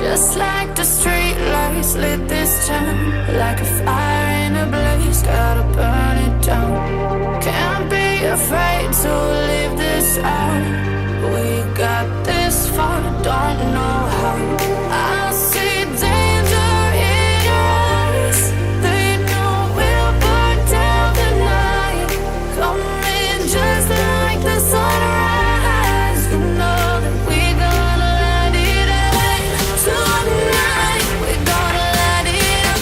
Just like the street lights lit this town, like a fire in a blaze, gotta burn it down. Can't be afraid to leave this out. We got this far, don't know how. I see danger in your eyes. They know we'll burn down the night. Coming just like the sunrise. You know that we gonna light it up tonight. We gonna light it up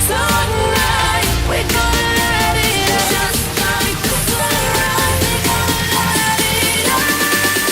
tonight. We gonna light it up just like the sunrise. We gonna light it up now.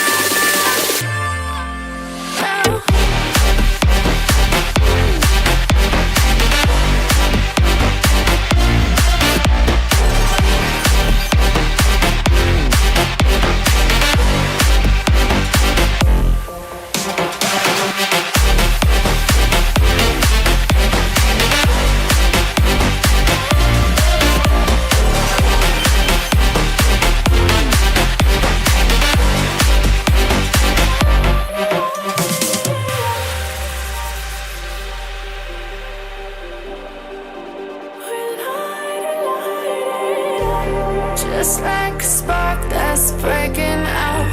Just like a spark that's breaking out.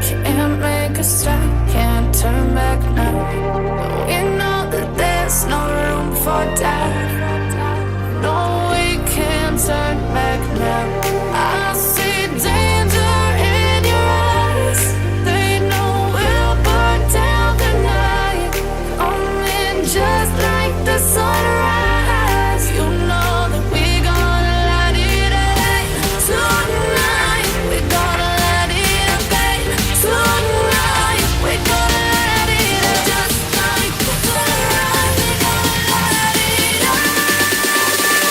Can't make a stop, can't turn back now. We know that there's no room for doubt. No, we can't turn back now. I see danger in your eyes. They know we'll burn down the night. Coming just like the sunrise. You know that we gonna light it up tonight. We gonna light it up tonight. We gonna light it up just like the sunrise. We gonna light it up now.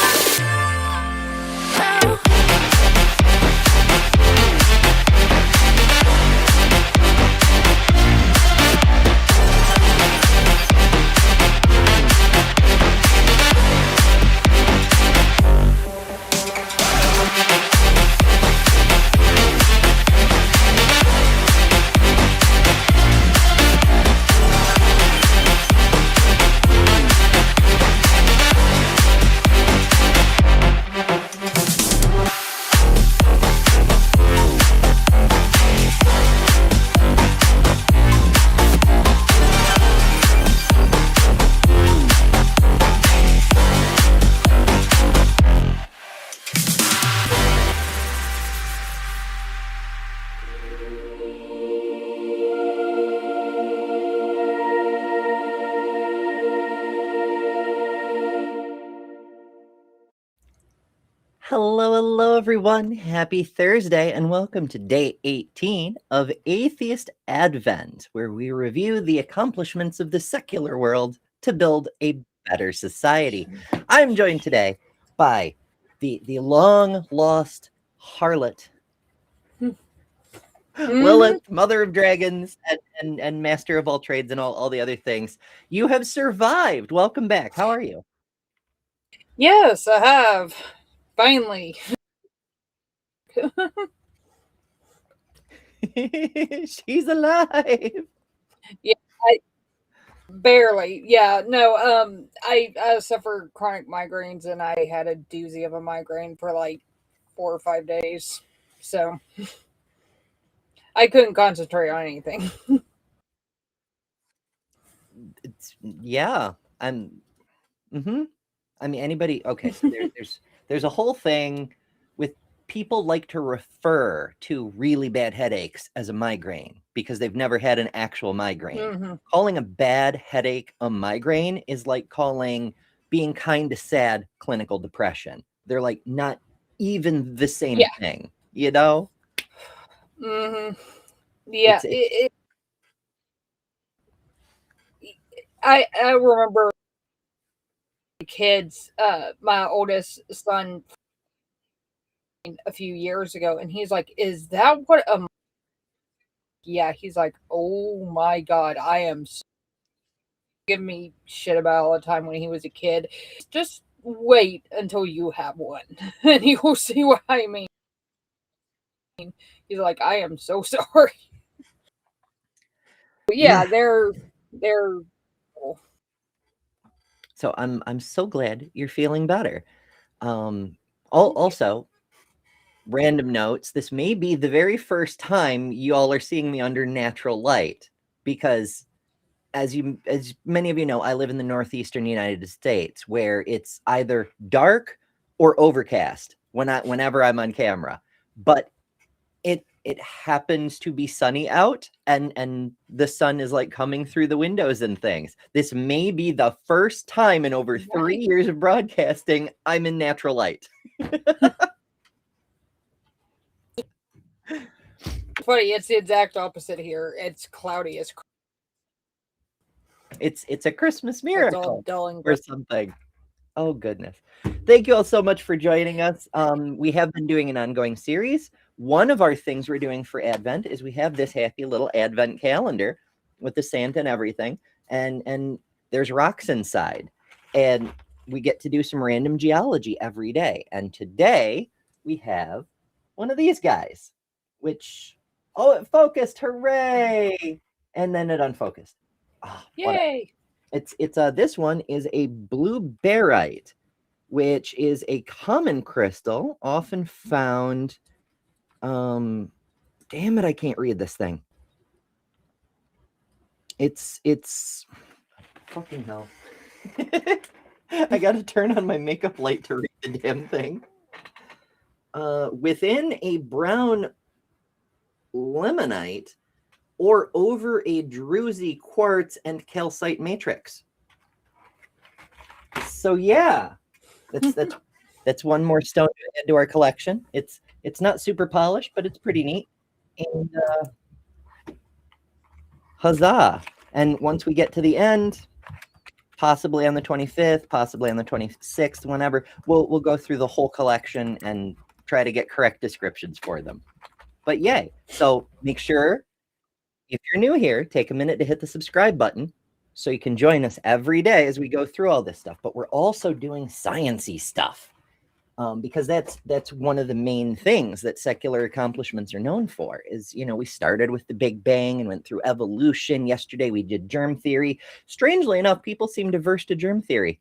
Hello, everyone. Happy Thursday, and welcome to day 18 of Atheist Advent, where we review the accomplishments of the secular world to build a better society. I'm joined today by the long-lost harlot, Lilith, mother of dragons, and master of all trades and all the other things. You have survived. Welcome back. How are you? Yes, I have. Finally. She's alive. Yeah, barely. Yeah, no, I suffer chronic migraines and I had a doozy of a migraine for like 4 or 5 days. So I couldn't concentrate on anything. Yeah, I'm. I mean, anybody. Okay, so there's a whole thing with people like to refer to really bad headaches as a migraine because they've never had an actual migraine. Calling a bad headache a migraine is like calling being kind of sad clinical depression. They're like not even the same thing, you know? Yeah, I remember kids, my oldest son a few years ago, and he's like, "Is that what a?" Yeah, he's like, "Oh my god, I am." Give me shit about all the time when he was a kid. Just wait until you have one, and you will see what I mean. He's like, "I am so sorry." But yeah, they're So I'm so glad you're feeling better. Also, random notes, this may be the very first time you all are seeing me under natural light, because as many of you know, I live in the northeastern United States, where it's either dark or overcast whenever I'm on camera. But it happens to be sunny out, and the sun is like coming through the windows and things. This may be the first time in over 3 years of broadcasting I'm in natural light. Funny, it's the exact opposite here. It's cloudy as It's a Christmas it's all miracle dull and or gray. something. Oh, goodness. Thank you all so much for joining us. We have been doing an ongoing series. One of our things we're doing for Advent is we have this happy little Advent calendar with the Santa and everything. And there's rocks inside. And we get to do some random geology every day. And today we have one of these guys, which, oh, it focused. Hooray. And then it unfocused. Oh, Yay! It's this one is a blue barite, which is a common crystal often found. Damn it, I can't read this thing. It's fucking hell. I gotta turn on my makeup light to read the damn thing. Within a brown limonite or over a druzy quartz and calcite matrix. So yeah, that's one more stone to add to our collection. It's not super polished, but it's pretty neat. And huzzah! And once we get to the end, possibly on the 25th, possibly on the 26th, whenever, we'll go through the whole collection and try to get correct descriptions for them. But yay! So make sure, if you're new here, take a minute to hit the subscribe button so you can join us every day as we go through all this stuff. But we're also doing science-y stuff, because that's one of the main things that secular accomplishments are known for. Is, you know, we started with the Big Bang and went through evolution. Yesterday we did germ theory. Strangely enough, people seem averse to germ theory.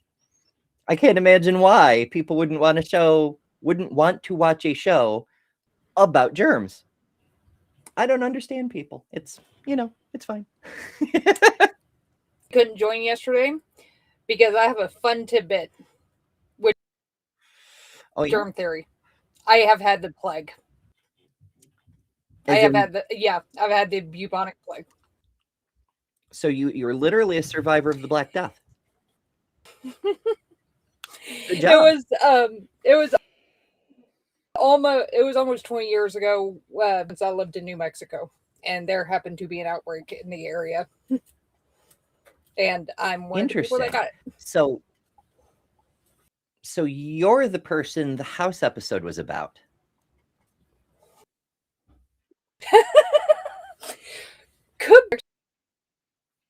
I can't imagine why people wouldn't want to watch a show about germs. I don't understand people. It's, you know, it's fine. Couldn't join yesterday because I have a fun tidbit with germ theory. I have had the plague. I've had the bubonic plague. So you're literally a survivor of the Black Death. Good job. It was almost 20 years ago since I lived in New Mexico, and there happened to be an outbreak in the area. And I'm one of the people that got it. So you're the person the house episode was about.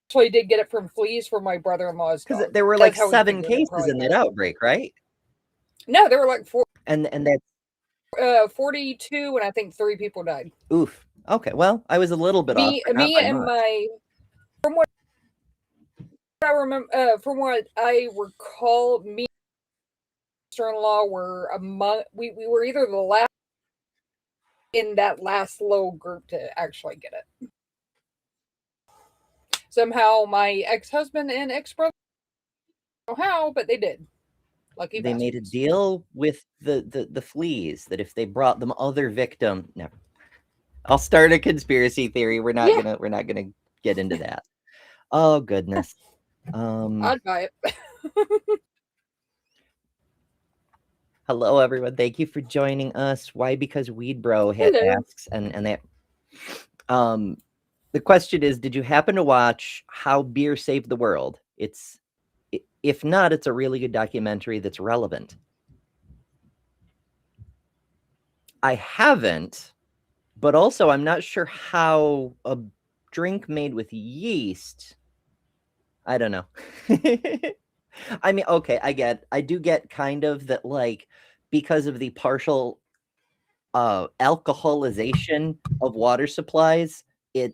Actually did get it from fleas from my brother-in-law's dog. Because there were like 7 cases in that outbreak, right? No, there were like 4. And that's 42, and I think 3 people died. Oof. Okay, well, I was a little bit off. From what I remember, from what I recall, me and my sister-in-law were we were either the last in that last little group to actually get it. Somehow my ex-husband and ex-brother, I don't know how, but they did. Lucky they made a deal with the fleas that if they brought them other victim. No, I'll start a conspiracy theory. We're not gonna get into that. Oh goodness. I'd buy it. Hello everyone. Thank you for joining us. Why? Because Weed Bro had asks and that. The question is, did you happen to watch How Beer Saved the World? If not, it's a really good documentary that's relevant. I haven't, but also I'm not sure how a drink made with yeast. I don't know. I mean, okay, I do get kind of that, like, because of the partial alcoholization of water supplies, it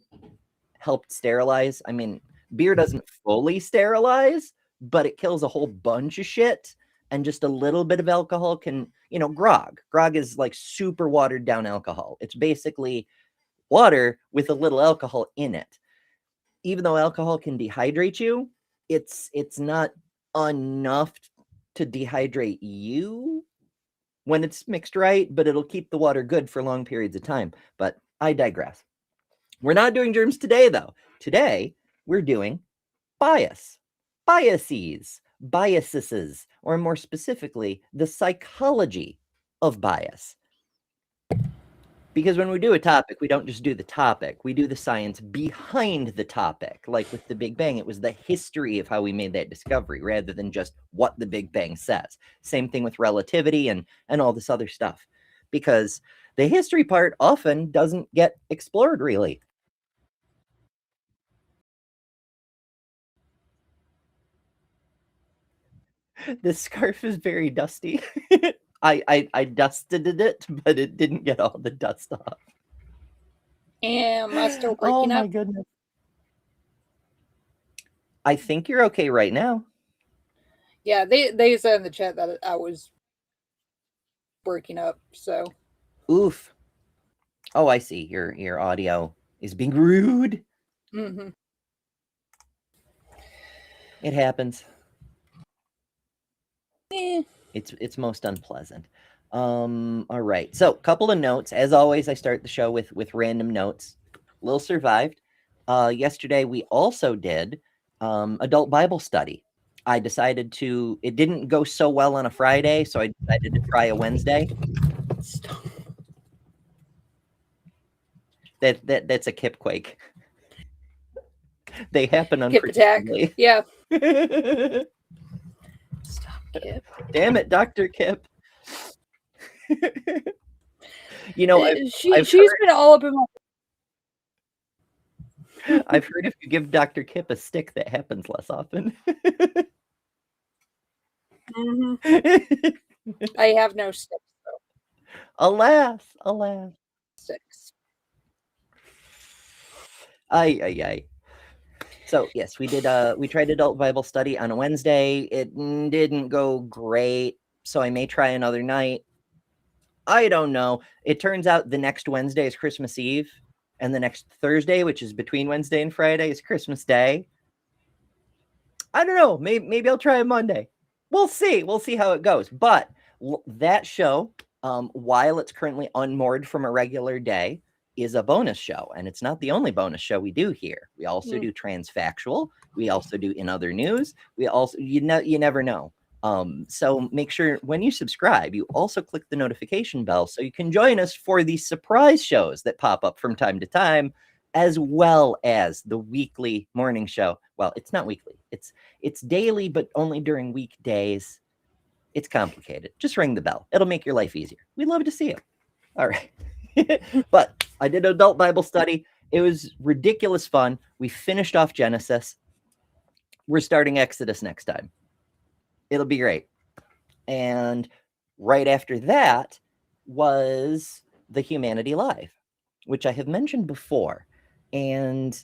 helped sterilize. I mean, beer doesn't fully sterilize, but it kills a whole bunch of shit. And just a little bit of alcohol can, grog. Grog is like super watered down alcohol. It's basically water with a little alcohol in it. Even though alcohol can dehydrate you, it's not enough to dehydrate you when it's mixed right, but it'll keep the water good for long periods of time. But I digress. We're not doing germs today, though. Today, we're doing biases, biases, or more specifically, the psychology of bias. Because when we do a topic, we don't just do the topic, we do the science behind the topic. Like with the Big Bang, it was the history of how we made that discovery rather than just what the Big Bang says. Same thing with relativity and all this other stuff. Because the history part often doesn't get explored really. This scarf is very dusty. I dusted it, but it didn't get all the dust off. Am I still Oh breaking my up? goodness. I think you're okay right now. Yeah, they said in the chat that I was breaking up, so. Oof. Oh, I see. Your audio is being rude. Mm-hmm. It happens. Eh. It's most unpleasant. All right. So, couple of notes. As always, I start the show with random notes. Lil survived. Yesterday we also did adult Bible study. I decided it didn't go so well on a Friday, so I decided to try a Wednesday. Stop. That's a kip quake. They happen Kip attack. unpredictably. Yeah. Stop, Kip. Damn it, Dr. Kip. She's been all up in my. I've heard if you give Dr. Kip a stick, that happens less often. Mm-hmm. I have no sticks, though. Alas. Sticks. Ay. So yes, we tried adult Bible study on a Wednesday. It didn't go great, so I may try another night. I don't know. It turns out the next Wednesday is Christmas Eve, and the next Thursday, which is between Wednesday and Friday, is Christmas Day. I don't know. Maybe I'll try a Monday. We'll see. We'll see how it goes. But that show, while it's currently unmoored from a regular day, is a bonus show, and it's not the only bonus show we do here. We also do transfactual. We also do in other news. We also, you never know. So make sure when you subscribe, you also click the notification bell so you can join us for the surprise shows that pop up from time to time, as well as the weekly morning show. Well, it's not weekly. It's daily, but only during weekdays. It's complicated. Just ring the bell. It'll make your life easier. We'd love to see you. All right. But I did adult Bible study. It was ridiculous fun. We finished off Genesis. We're starting Exodus next time. It'll be great. And right after that was the Humanity Live, which I have mentioned before. And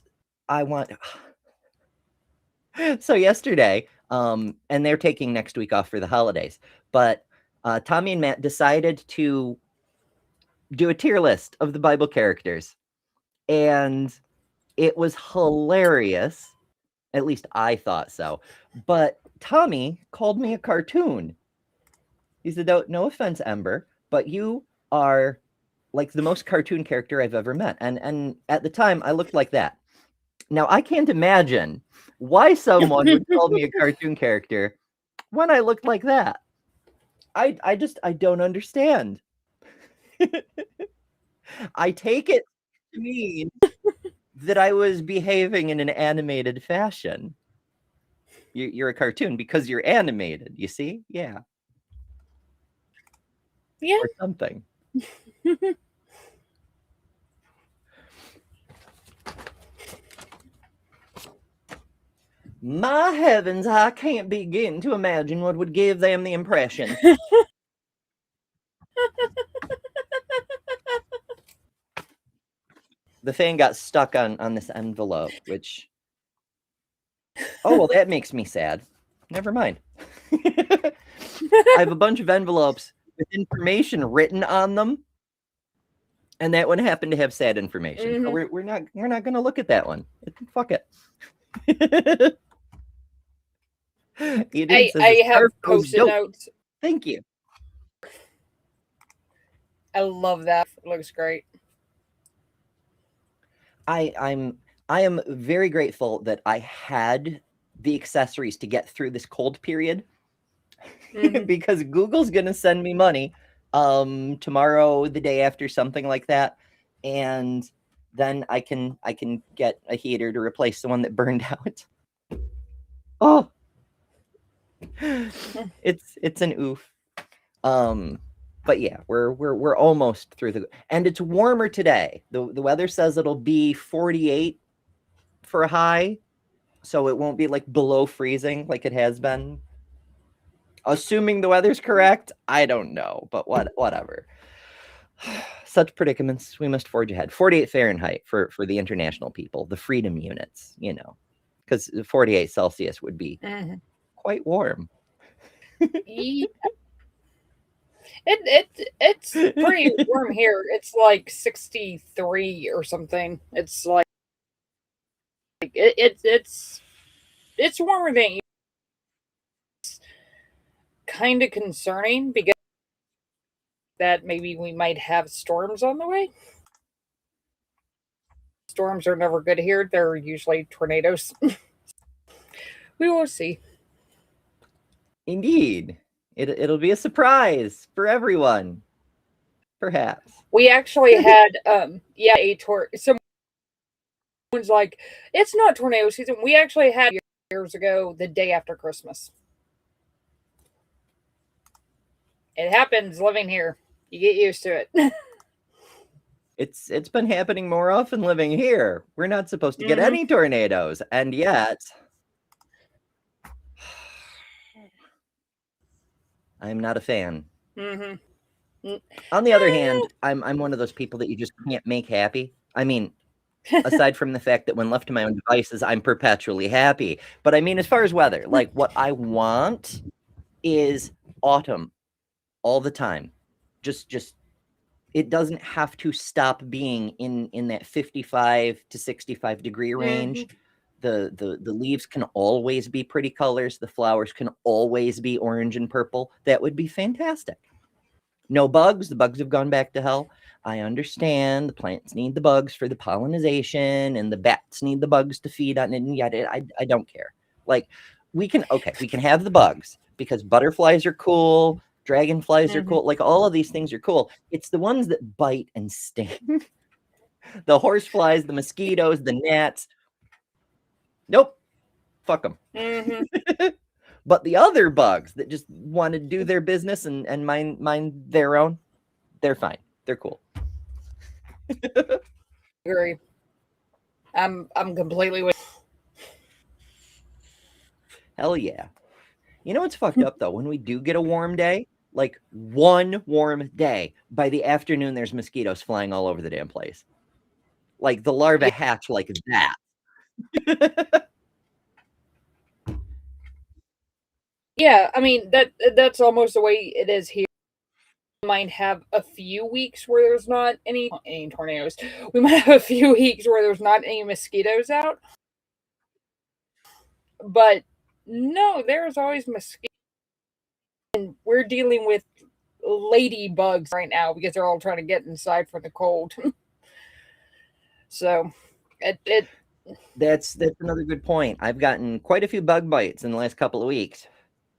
I want... So yesterday, and they're taking next week off for the holidays, but Tommy and Matt decided to do a tier list of the Bible characters. And it was hilarious. At least I thought so. But Tommy called me a cartoon. He said, no offense, Ember, but you are like the most cartoon character I've ever met. And at the time, I looked like that. Now, I can't imagine why someone would call me a cartoon character when I looked like that. I don't understand. I take it to mean that I was behaving in an animated fashion. You're a cartoon because you're animated, you see? Yeah. Yeah. Or something. My heavens, I can't begin to imagine what would give them the impression. The fan got stuck on this envelope, which... Oh, well, that makes me sad. never mind. I have a bunch of envelopes with information written on them, and that one happened to have sad information. So we're not going to look at that one. Fuck it. I have post-it notes. Thank you. I love that. It looks great. I am very grateful that I had the accessories to get through this cold period, because Google's gonna send me money tomorrow, the day after, something like that, and then I can get a heater to replace the one that burned out. Oh, it's an oof. But yeah, we're almost through and it's warmer today. The weather says it'll be 48 for a high, so it won't be like below freezing like it has been. Assuming the weather's correct, I don't know, but whatever. Such predicaments, we must forge ahead. 48 Fahrenheit for the international people, the freedom units, because 48 Celsius would be quite warm. Yeah. It's pretty warm here. It's like 63 or something. It's like it's warmer than you. It's kind of concerning because that maybe we might have storms on the way. Storms are never good here. They're usually tornadoes. We will see. Indeed. It'll be a surprise for everyone. Perhaps. We actually had someone's like, it's not tornado season. We actually had years ago, the day after Christmas. It happens living here. You get used to it. It's been happening more often living here. We're not supposed to get any tornadoes, and yet I'm not a fan. On the other hand, I'm one of those people that you just can't make happy. I mean, aside from the fact that when left to my own devices, I'm perpetually happy. But I mean, as far as weather, like what I want is autumn all the time. Just it doesn't have to stop being in that 55 to 65 degree range. The leaves can always be pretty colors. The flowers can always be orange and purple. That would be fantastic. No bugs. The bugs have gone back to hell. I understand the plants need the bugs for the pollination, and the bats need the bugs to feed on it. And yet, I don't care. Like we can have the bugs because butterflies are cool, dragonflies are cool. Like all of these things are cool. It's the ones that bite and sting. The horseflies, the mosquitoes, the gnats. Nope. Fuck them. But the other bugs that just want to do their business and mind their own, they're fine. They're cool. Agree. I'm completely with. Hell yeah. You know what's fucked up though? When we do get a warm day, like one warm day, by the afternoon there's mosquitoes flying all over the damn place. Like the larvae hatch like that. Yeah, I mean that's almost the way it is here. We might have a few weeks where there's not any tornadoes. We might have a few weeks where there's not any mosquitoes out. But no, there's always mosquitoes. And we're dealing with ladybugs right now because they're all trying to get inside from the cold. So that's another good point. I've gotten quite a few bug bites in the last couple of weeks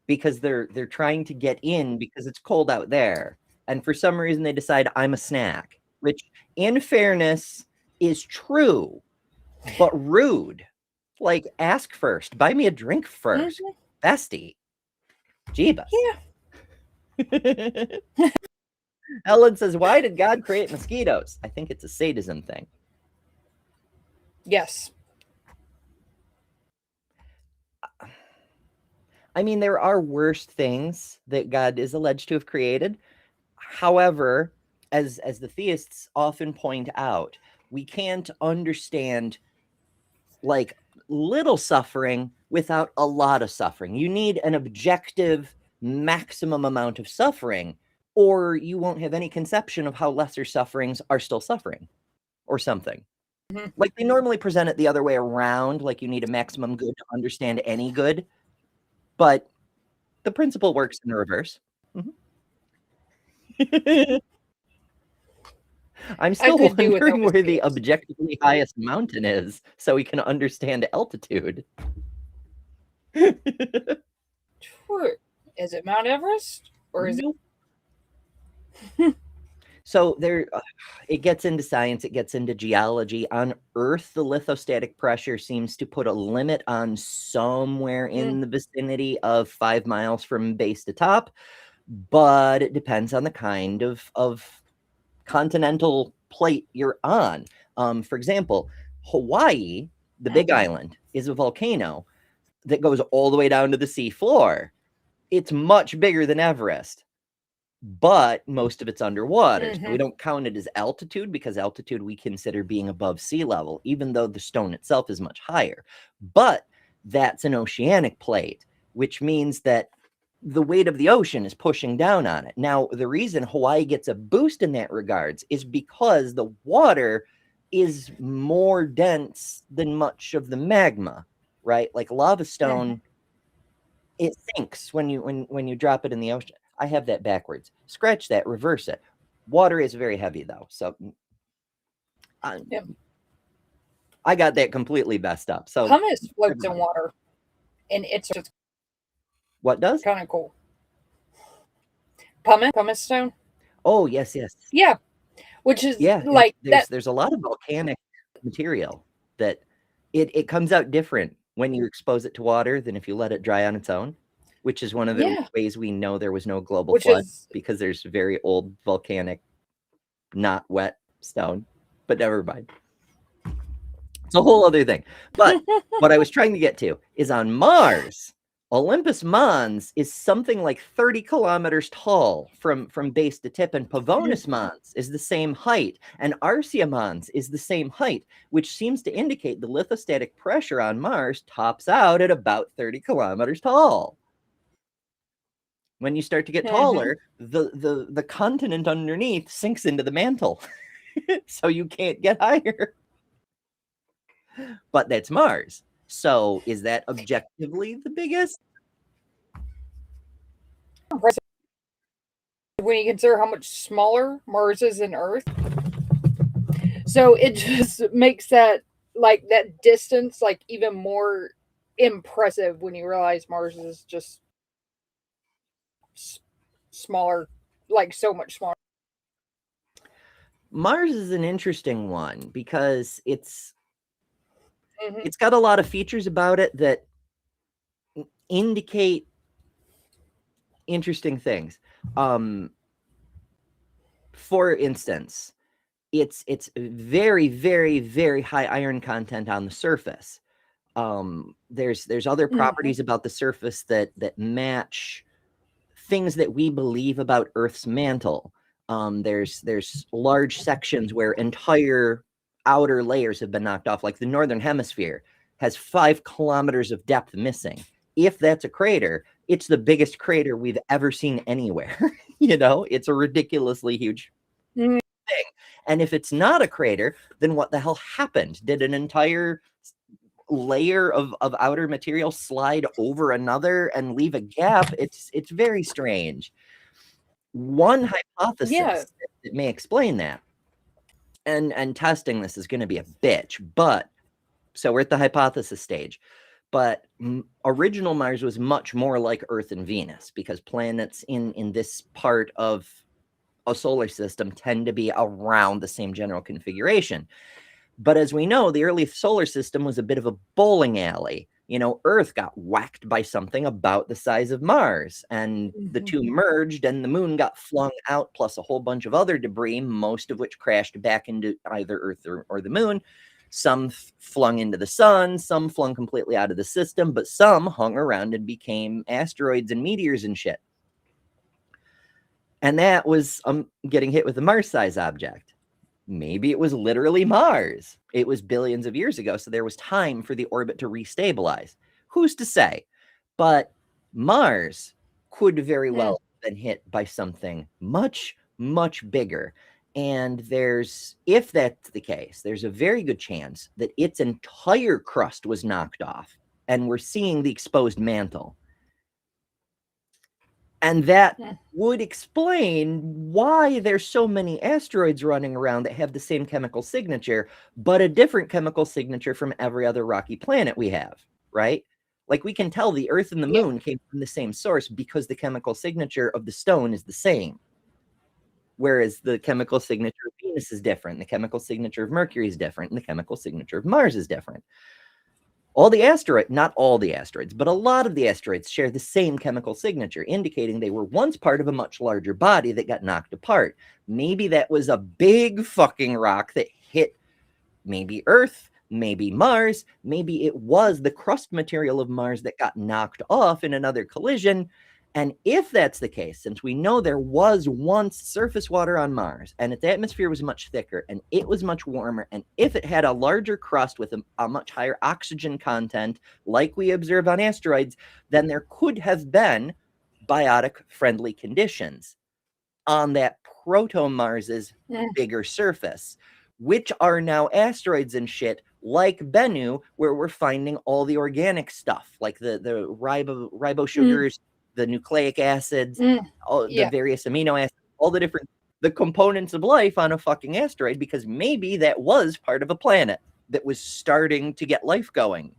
because they're trying to get in because it's cold out there. And for some reason they decide I'm a snack, which in fairness is true, but rude. Like ask first, buy me a drink first. Bestie. Jeebus. Yeah. Ellen says, why did God create mosquitoes? I think it's a sadism thing. Yes. I mean, there are worse things that God is alleged to have created. However, as the theists often point out, we can't understand like little suffering without a lot of suffering. You need an objective maximum amount of suffering, or you won't have any conception of how lesser sufferings are still suffering or something. Mhm. Like they normally present it the other way around, like you need a maximum good to understand any good, but the principle works in the reverse. I'm still could do with wondering where the overseas. objectively highest mountain is so we can understand altitude. Sure. Is it Mount Everest or is Nope. So there, it gets into science, it gets into geology. On Earth, the lithostatic pressure seems to put a limit on somewhere in the vicinity of 5 miles from base to top, but it depends on the kind of continental plate you're on. For example, Hawaii, the big island, is a volcano that goes all the way down to the sea floor. It's much bigger than Everest, but most of it's underwater. So we don't count it as altitude because altitude we consider being above sea level, even though the stone itself is much higher. But that's an oceanic plate, which means that the weight of the ocean is pushing down on it. Now, the reason Hawaii gets a boost in that regards is because the water is more dense than much of the magma, right? Like lava stone, it sinks when you drop it in the ocean. I have that backwards. Scratch that, reverse it. Water is very heavy though, so I got that completely messed up. So pumice floats in water, and it's just what does? kind of cool. Pumice stone. Oh yes. Yeah, which is Yeah, there's a lot of volcanic material that it comes out different when you expose it to water than if you let it dry on its own, which is one of the ways we know there was no global flood, because there's very old volcanic, not wet stone. But never mind. It's a whole other thing. But what I was trying to get to is on Mars, Olympus Mons is something like 30 kilometers tall from base to tip, and Pavonis Mons is the same height, and Arcia Mons is the same height, which seems to indicate the lithostatic pressure on Mars tops out at about 30 kilometers tall. When you start to get taller, the continent underneath sinks into the mantle, so you can't get higher. But that's Mars. So is that objectively the biggest? When you consider how much smaller Mars is than Earth. So it just makes that distance even more impressive when you realize Mars is just smaller, so much smaller. Mars is an interesting one because it's got a lot of features about it that indicate interesting things. For instance, it's very, very, very high iron content on the surface. There's other properties about the surface that match things that we believe about Earth's mantle. There's large sections where entire outer layers have been knocked off, like the northern hemisphere has 5 kilometers of depth missing. If that's a crater, it's the biggest crater we've ever seen anywhere. It's a ridiculously huge thing. And if it's not a crater, then what the hell happened? Did an entire layer of outer material slide over another and leave a gap? It's very strange. One hypothesis that may explain that, and testing this is going to be a bitch, but so we're at the hypothesis stage. But original Mars was much more like Earth and Venus, because planets in this part of a solar system tend to be around the same general configuration. But as we know, the early solar system was a bit of a bowling alley. Earth got whacked by something about the size of Mars, and the two merged, and the moon got flung out, plus a whole bunch of other debris, most of which crashed back into either Earth or the moon. Some flung into the sun, some flung completely out of the system, but some hung around and became asteroids and meteors and shit. And that was getting hit with a Mars-sized object. Maybe it was literally Mars. It was billions of years ago, so there was time for the orbit to restabilize. Who's to say? But Mars could very well have been hit by something much, much bigger. And if that's the case, there's a very good chance that its entire crust was knocked off, and we're seeing the exposed mantle. And that would explain why there's so many asteroids running around that have the same chemical signature, but a different chemical signature from every other rocky planet we have, right? Like, we can tell the Earth and the Moon came from the same source because the chemical signature of the stone is the same. Whereas the chemical signature of Venus is different, the chemical signature of Mercury is different, and the chemical signature of Mars is different. Not all the asteroids, but a lot of the asteroids share the same chemical signature, indicating they were once part of a much larger body that got knocked apart. Maybe that was a big fucking rock that hit maybe Earth, maybe Mars, maybe it was the crust material of Mars that got knocked off in another collision. And if that's the case, since we know there was once surface water on Mars, and its atmosphere was much thicker, and it was much warmer, and if it had a larger crust with a much higher oxygen content, like we observe on asteroids, then there could have been biotic-friendly conditions on that proto-Mars's bigger surface, which are now asteroids and shit, like Bennu, where we're finding all the organic stuff, like the ribosugars, the nucleic acids, the various amino acids, all the components of life on a fucking asteroid, because maybe that was part of a planet that was starting to get life going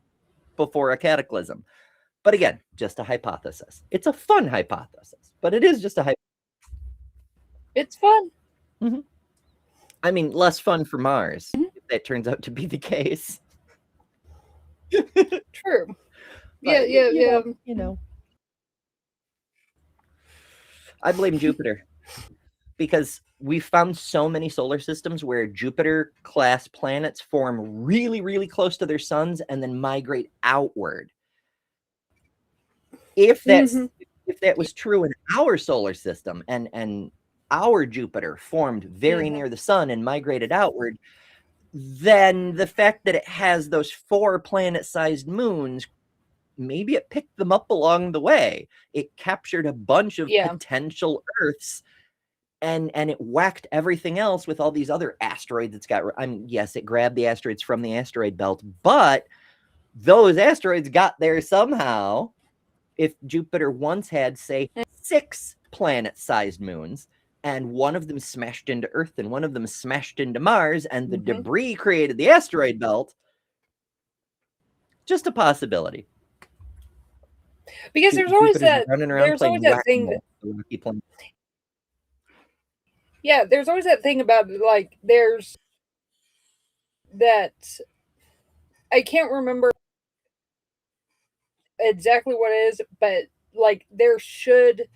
before a cataclysm. But again, just a hypothesis. It's a fun hypothesis, but it is just a hypothesis. It's fun. Mm-hmm. I mean, less fun for Mars, if that turns out to be the case. True. But, yeah. You know. I blame Jupiter, because we found so many solar systems where Jupiter-class planets form really, really close to their suns and then migrate outward. If that was true in our solar system, and our Jupiter formed very near the sun and migrated outward, then the fact that it has those 4 planet-sized moons, maybe it picked them up along the way. It captured a bunch of potential Earths, and it whacked everything else with all these other asteroids it's got. Yes, it grabbed the asteroids from the asteroid belt, but those asteroids got there somehow. If Jupiter once had, say, 6 planet-sized moons, and one of them smashed into Earth and one of them smashed into Mars, and the debris created the asteroid belt, just a possibility. Because there's always that thing there's always that thing about, like, there's that, I can't remember exactly what it is, but like there should,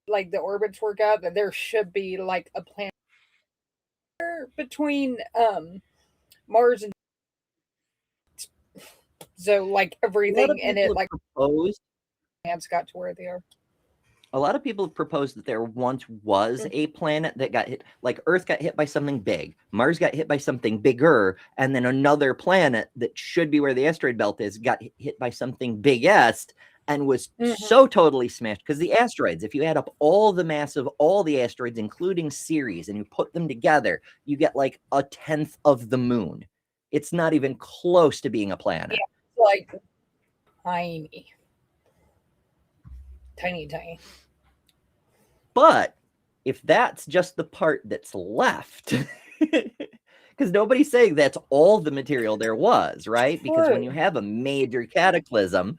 like, the orbits work out that there should be like a planet between Mars and so like everything in it, like, proposed planets got to where they are. A lot of people have proposed that there once was a planet that got hit, like Earth got hit by something big, Mars got hit by something bigger, and then another planet that should be where the asteroid belt is got hit by something biggest and was so totally smashed. Because the asteroids, if you add up all the mass of all the asteroids, including Ceres, and you put them together, you get like 1/10 of the moon. It's not even close to being a planet. Yeah, like tiny. But if that's just the part that's left, because nobody's saying that's all the material there was, right? Because when you have a major cataclysm,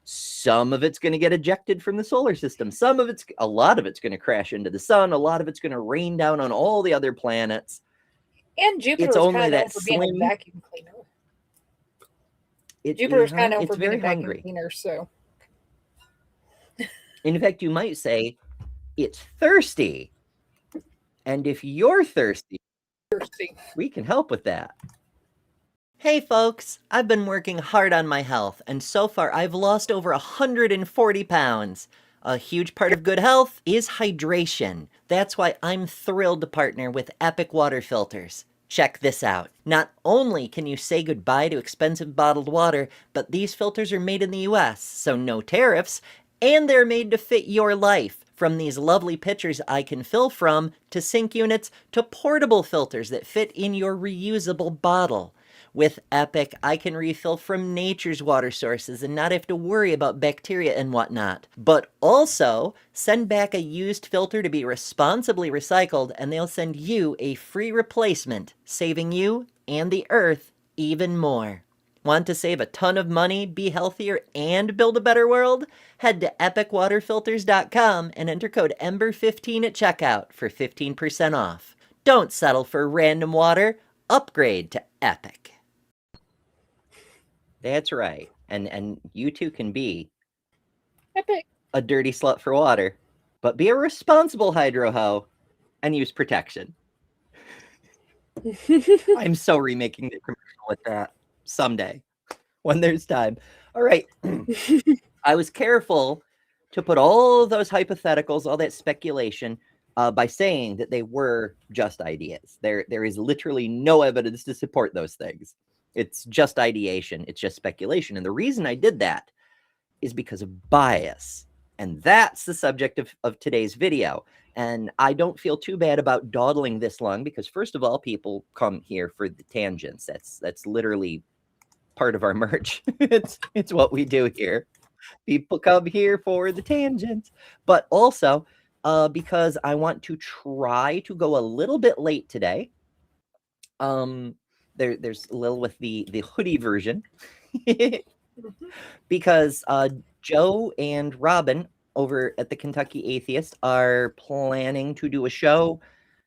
some of it's going to get ejected from the solar system. A lot of it's going to crash into the sun. A lot of it's going to rain down on all the other planets. And Jupiter's kind of for being a vacuum cleaner. Jupiter's kind of for being a vacuum cleaner, so. In fact, you might say it's thirsty. And if you're thirsty, we can help with that. Hey folks, I've been working hard on my health, and so far I've lost over 140 pounds. A huge part of good health is hydration. That's why I'm thrilled to partner with Epic Water Filters. Check this out. Not only can you say goodbye to expensive bottled water, but these filters are made in the US, so no tariffs, and they're made to fit your life. From these lovely pitchers I can fill from, to sink units, to portable filters that fit in your reusable bottle. With Epic, I can refill from nature's water sources and not have to worry about bacteria and whatnot. But also, send back a used filter to be responsibly recycled, and they'll send you a free replacement, saving you and the earth even more. Want to save a ton of money, be healthier, and build a better world? Head to epicwaterfilters.com and enter code EMBER15 at checkout for 15% off. Don't settle for random water. Upgrade to Epic. That's right. And you too can be Epic. a dirty slut for water, but be a responsible hydro hoe and use protection. I'm so remaking the commercial with that someday when there's time. All right. I was careful to put all those hypotheticals, all that speculation, by saying that they were just ideas. There is literally no evidence to support those things. It's just ideation. It's just speculation. And the reason I did that is because of bias. And that's the subject of today's video. And I don't feel too bad about dawdling this long because, first of all, people come here for the tangents. That's literally part of our merch. It's what we do here. People come here for the tangents. But also because I want to try to go a little bit late today. There's Lil with the hoodie version. Because Joe and Robin over at the Kentucky Atheist are planning to do a show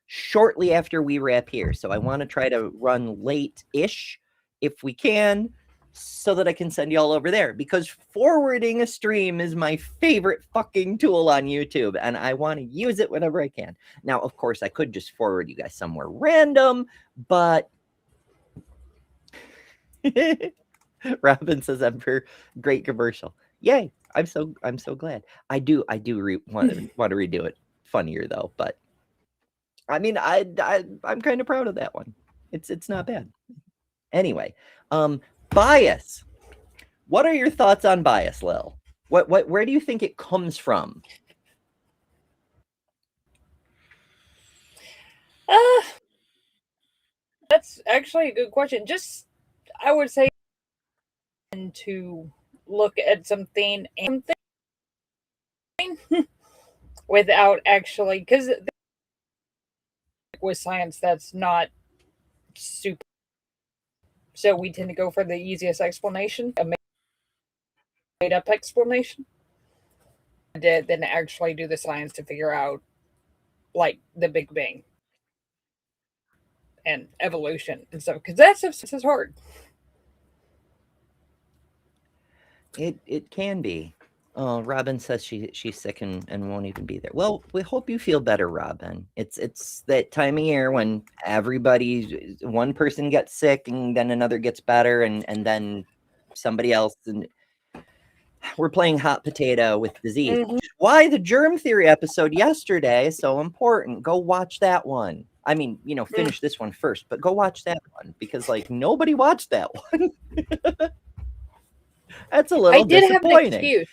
shortly after we wrap here. So I want to try to run late-ish if we can, so that I can send y'all over there, because forwarding a stream is my favorite fucking tool on YouTube, and I want to use it whenever I can. Now, of course, I could just forward you guys somewhere random, but Robin says I'm for great commercial. Yay! I'm so glad. I do want to redo it funnier though, but I mean I'm kind of proud of that one. It's not bad. Anyway, bias. What are your thoughts on bias, Lil? Where do you think it comes from? That's actually a good question. Just, I would say, to look at something without actually, because with science, that's not super. So we tend to go for the easiest explanation, a made-up explanation, than actually do the science to figure out, like, the Big Bang and evolution and stuff, because that stuff is hard. It can be. Robin says she's sick and won't even be there. Well, we hope you feel better, Robin. It's that time of year when one person gets sick and then another gets better and then somebody else, and we're playing hot potato with disease. Mhm. Why the germ theory episode yesterday is so important. Go watch that one. I mean, finish this one first, but go watch that one because nobody watched that one. That's a little disappointing. Have an excuse.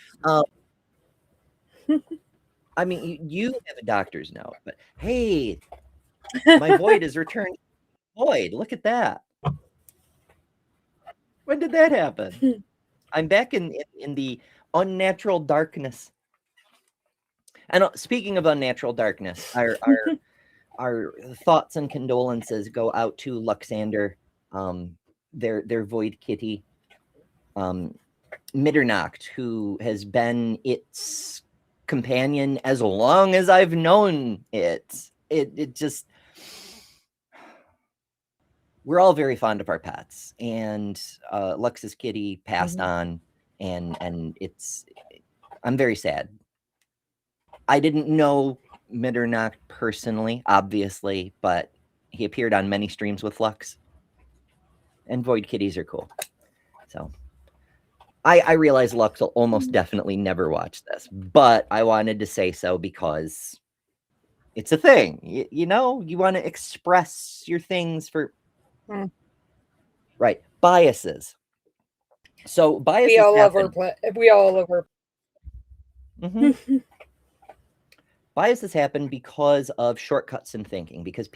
I mean, you have a doctor's note, but hey, my void is returned. Void, look at that. When did that happen? I'm back in the unnatural darkness. And speaking of unnatural darkness, our thoughts and condolences go out to Luxander, their void kitty, Mitternacht, who has been its companion as long as I've known it. It just, we're all very fond of our pets, and Lux's kitty passed on, and I'm very sad. I didn't know Mitternacht personally, obviously, but he appeared on many streams with Lux, and void kitties are cool. So I realize Lux will almost definitely never watch this, but I wanted to say so because it's a thing. You want to express your things for Hmm. Right. Biases. So biases We all love happen. we all love our. Mhm. Biases happen because of shortcuts in thinking, because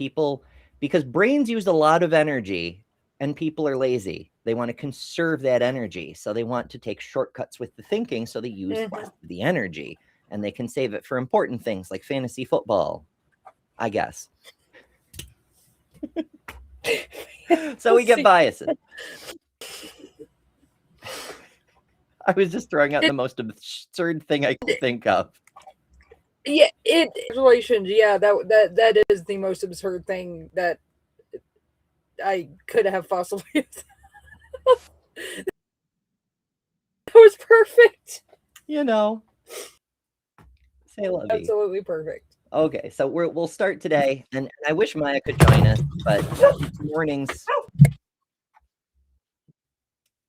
brains use a lot of energy and people are lazy. They want to conserve that energy. So they want to take shortcuts with the thinking. So they use less of the energy and they can save it for important things like fantasy football, I guess. So we get biases. I was just throwing out the most absurd thing I could think of. Yeah, congratulations. Yeah, that is the most absurd thing that I could have possibly. That was perfect. You know, say lovey. Absolutely perfect. Okay, so we'll start today, and I wish Maya could join us, but mornings.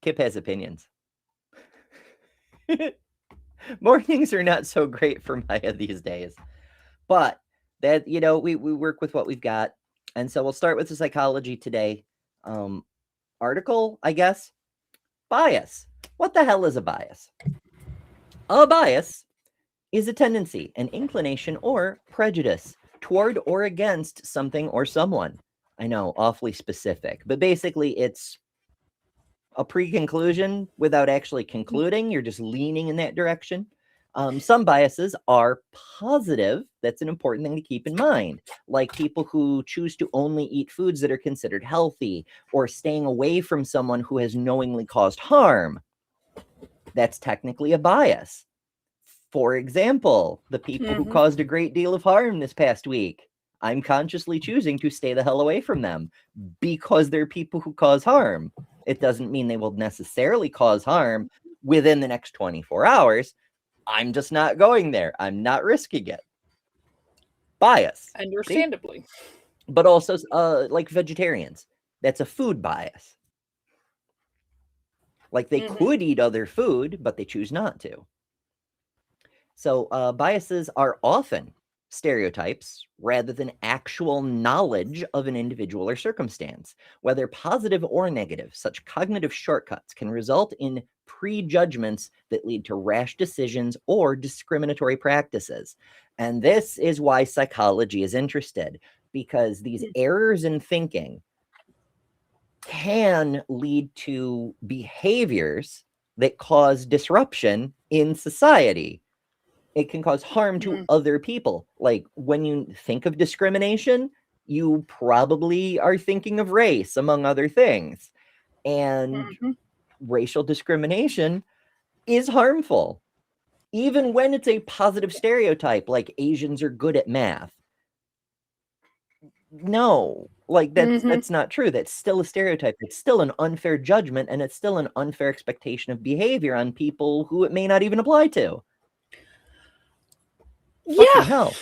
Kip has opinions. Mornings are not so great for Maya these days, but that we work with what we've got, and so we'll start with the psychology today article, I guess. Bias. What the hell is a bias? A bias is a tendency, an inclination, or prejudice toward or against something or someone. I know, awfully specific, but basically it's a pre-conclusion without actually concluding. You're just leaning in that direction. Some biases are positive. That's an important thing to keep in mind. Like people who choose to only eat foods that are considered healthy, or staying away from someone who has knowingly caused harm. That's technically a bias. For example, the people who caused a great deal of harm this past week. I'm consciously choosing to stay the hell away from them because they're people who cause harm. It doesn't mean they will necessarily cause harm within the next 24 hours. I'm just not going there. I'm not risking it. Bias. Understandably. See? But also like vegetarians. That's a food bias. Like they could eat other food, but they choose not to. So biases are often stereotypes rather than actual knowledge of an individual or circumstance. Whether positive or negative, such cognitive shortcuts can result in prejudgments that lead to rash decisions or discriminatory practices. And this is why psychology is interested, because these errors in thinking can lead to behaviors that cause disruption in society. It can cause harm to other people. Like when you think of discrimination, you probably are thinking of race, among other things. And racial discrimination is harmful, even when it's a positive stereotype, like Asians are good at math. No, like that's not true. That's still a stereotype. It's still an unfair judgment, and it's still an unfair expectation of behavior on people who it may not even apply to. Fucking hell.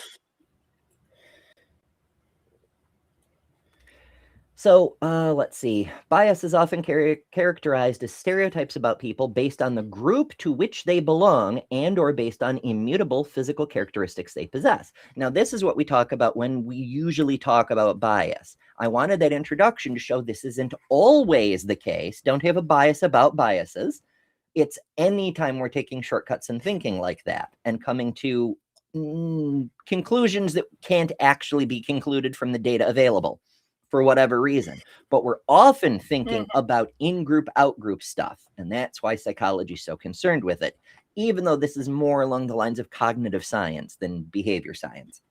So let's see. Bias is often characterized as stereotypes about people based on the group to which they belong and or based on immutable physical characteristics they possess. Now, this is what we talk about when we usually talk about bias. I wanted that introduction to show this isn't always the case. Don't have a bias about biases. It's anytime we're taking shortcuts in thinking like that and coming to conclusions that can't actually be concluded from the data available for whatever reason. But we're often thinking about in-group, out-group stuff. And that's why psychology is so concerned with it, even though this is more along the lines of cognitive science than behavior science.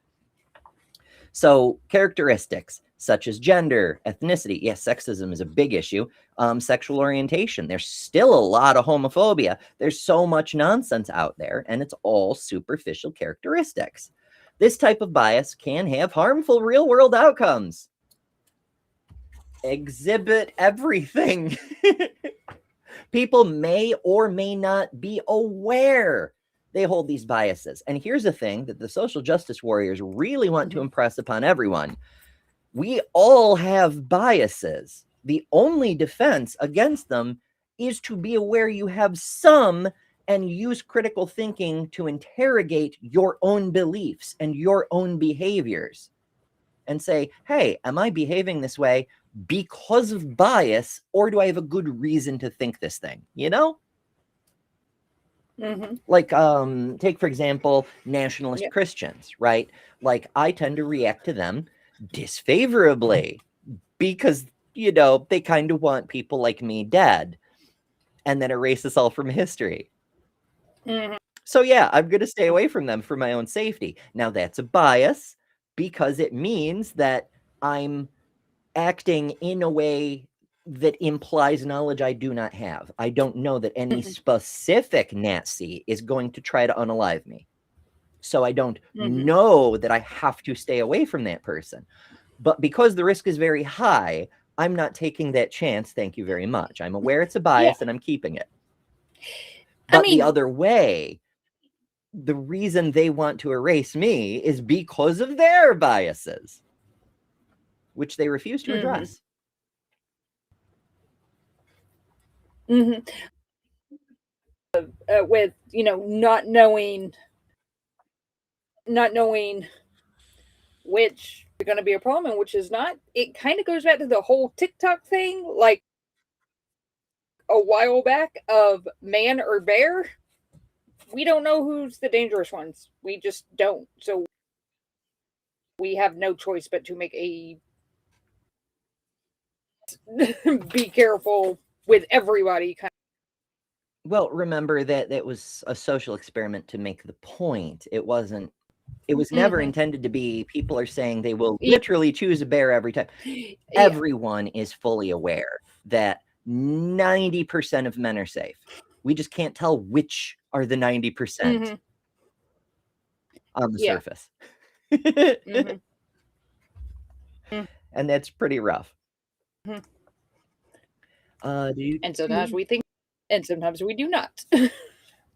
So characteristics such as gender, ethnicity, yes, sexism is a big issue, sexual orientation. There's still a lot of homophobia. There's so much nonsense out there, and it's all superficial characteristics. This type of bias can have harmful real-world outcomes. Exhibit everything. People may or may not be aware they hold these biases. And here's the thing that the social justice warriors really want to impress upon everyone. We all have biases. The only defense against them is to be aware you have some and use critical thinking to interrogate your own beliefs and your own behaviors and say, hey, am I behaving this way because of bias, or do I have a good reason to think this thing? You know? Like, take, for example, nationalist Christians, right? Like, I tend to react to them disfavorably because, you know, they kind of want people like me dead and then erase us all from history. So yeah, I'm going to stay away from them for my own safety. Now that's a bias because it means that I'm acting in a way that implies knowledge I do not have. I don't know that any specific Nazi is going to try to unalive me. So I don't know that I have to stay away from that person. But because the risk is very high, I'm not taking that chance. Thank you very much. I'm aware it's a bias and I'm keeping it. But the other way, the reason they want to erase me is because of their biases, which they refuse to address. With, you know, not knowing which is going to be a problem and which is not, it kind of goes back to the whole TikTok thing, like a while back, of man or bear. We don't know who's the dangerous ones. We just don't. So we have no choice but to make a be careful with everybody kind of. Well, remember that that was a social experiment to make the point. It wasn't, it was never intended to be, people are saying they will literally choose a bear every time. Everyone is fully aware that 90% of men are safe. We just can't tell which are the 90% on the surface. And that's pretty rough. And sometimes we think, and sometimes we do not.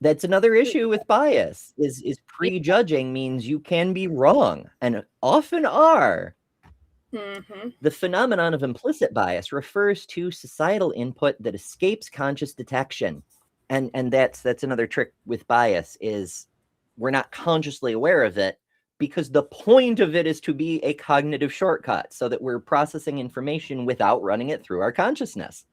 That's another issue with bias, is prejudging means you can be wrong, and often are. The phenomenon of implicit bias refers to societal input that escapes conscious detection. And that's another trick with bias, is we're not consciously aware of it because the point of it is to be a cognitive shortcut so that we're processing information without running it through our consciousness.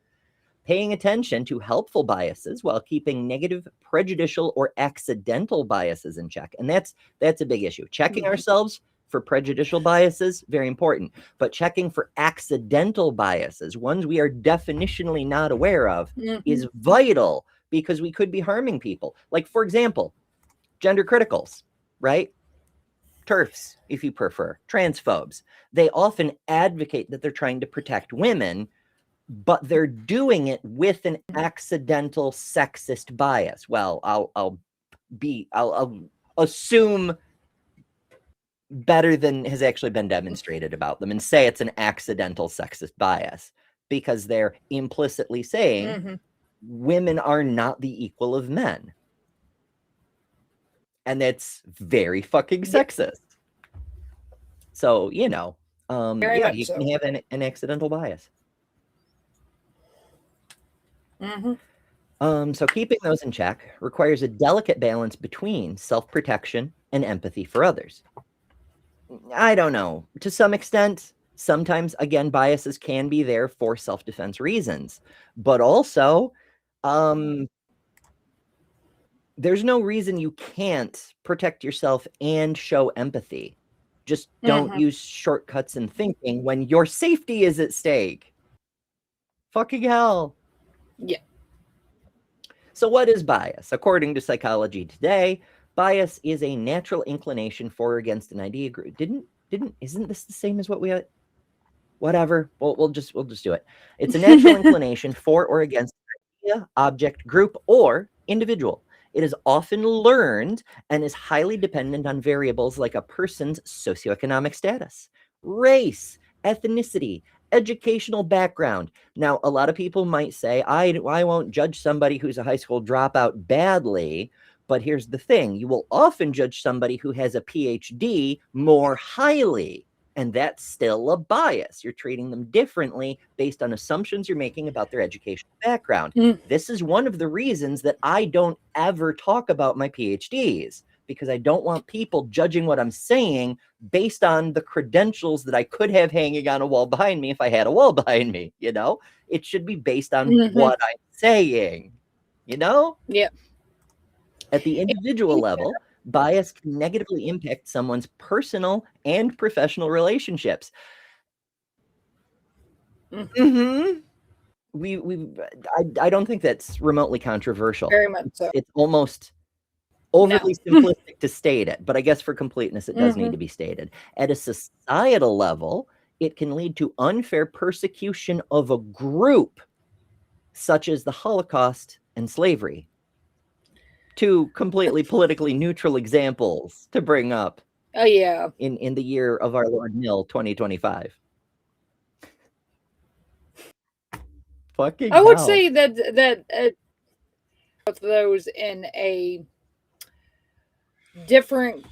Paying attention to helpful biases while keeping negative, prejudicial, or accidental biases in check. And that's a big issue. Checking ourselves for prejudicial biases, very important. But checking for accidental biases, ones we are definitionally not aware of, is vital, because we could be harming people. Like, for example, gender criticals, right? TERFs, if you prefer, transphobes. They often advocate that they're trying to protect women, but they're doing it with an accidental sexist bias. Well, I'll assume better than has actually been demonstrated about them and say it's an accidental sexist bias, because they're implicitly saying women are not the equal of men. And that's very fucking sexist. So, you know, yeah, you can have an accidental bias. So keeping those in check requires a delicate balance between self-protection and empathy for others. I don't know. To some extent, sometimes, again, biases can be there for self-defense reasons. But also, there's no reason you can't protect yourself and show empathy. Just don't use shortcuts in thinking when your safety is at stake. Fucking hell. Yeah. So what is bias? According to Psychology Today, bias is a natural inclination for or against an idea group. Isn't this the same as what we had? Whatever. We'll just do it. It's a natural inclination for or against an idea, object, group, or individual. It is often learned and is highly dependent on variables like a person's socioeconomic status, race, ethnicity, educational background. Now, a lot of people might say, I won't judge somebody who's a high school dropout badly, but here's the thing. You will often judge somebody who has a PhD more highly, and that's still a bias. You're treating them differently based on assumptions you're making about their educational background. This is one of the reasons that I don't ever talk about my PhDs, because I don't want people judging what I'm saying based on the credentials that I could have hanging on a wall behind me if I had a wall behind me, you know? It should be based on what I'm saying, you know? Yeah. At the individual level, bias can negatively impact someone's personal and professional relationships. Mm-hmm. I don't think that's remotely controversial. Very much so. It's almost overly simplistic to state it, but I guess for completeness, it does need to be stated. At a societal level, it can lead to unfair persecution of a group, such as the Holocaust and slavery. Two completely politically neutral examples to bring up. Oh yeah. In the year of our Lord Mill, 2025. Fucking I would hell. say that both of those in a different,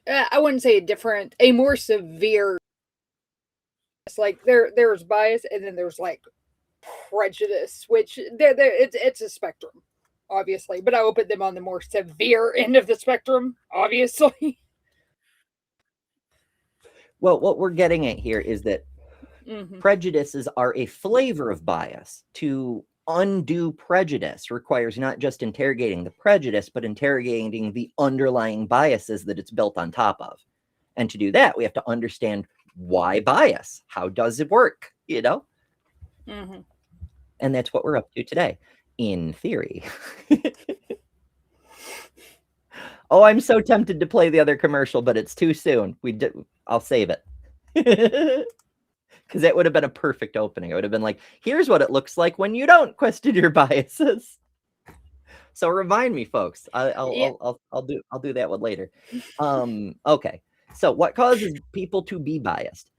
I wouldn't say a more severe. It's like there's bias, and then there's like prejudice, which it's a spectrum, obviously. But I would put them on the more severe end of the spectrum, obviously. Well, what we're getting at here is that prejudices are a flavor of bias. To undo prejudice requires not just interrogating the prejudice, but interrogating the underlying biases that it's built on top of. And to do that, we have to understand why bias. How does it work? You know? And that's what we're up to today, in theory. Oh, I'm so tempted to play the other commercial, but it's too soon. I'll save it. Because that would have been a perfect opening. It would have been like, here's what it looks like when you don't question your biases. So remind me, folks. I'll do that one later. Okay. So what causes people to be biased?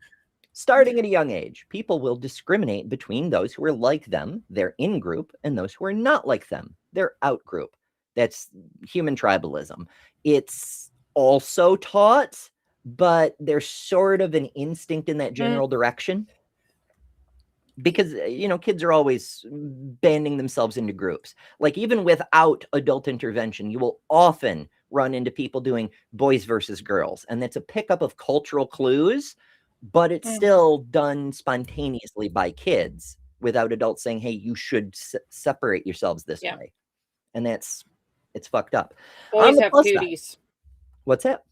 Starting at a young age, people will discriminate between those who are like them, their in-group, and those who are not like them, their out-group. That's human tribalism. It's also taught, but there's sort of an instinct in that general direction. Because, you know, kids are always banding themselves into groups. Like, even without adult intervention, you will often run into people doing boys versus girls. And that's a pickup of cultural clues, but it's still done spontaneously by kids without adults saying, hey, you should separate yourselves this way. And it's fucked up. Boys have cooties. What's that?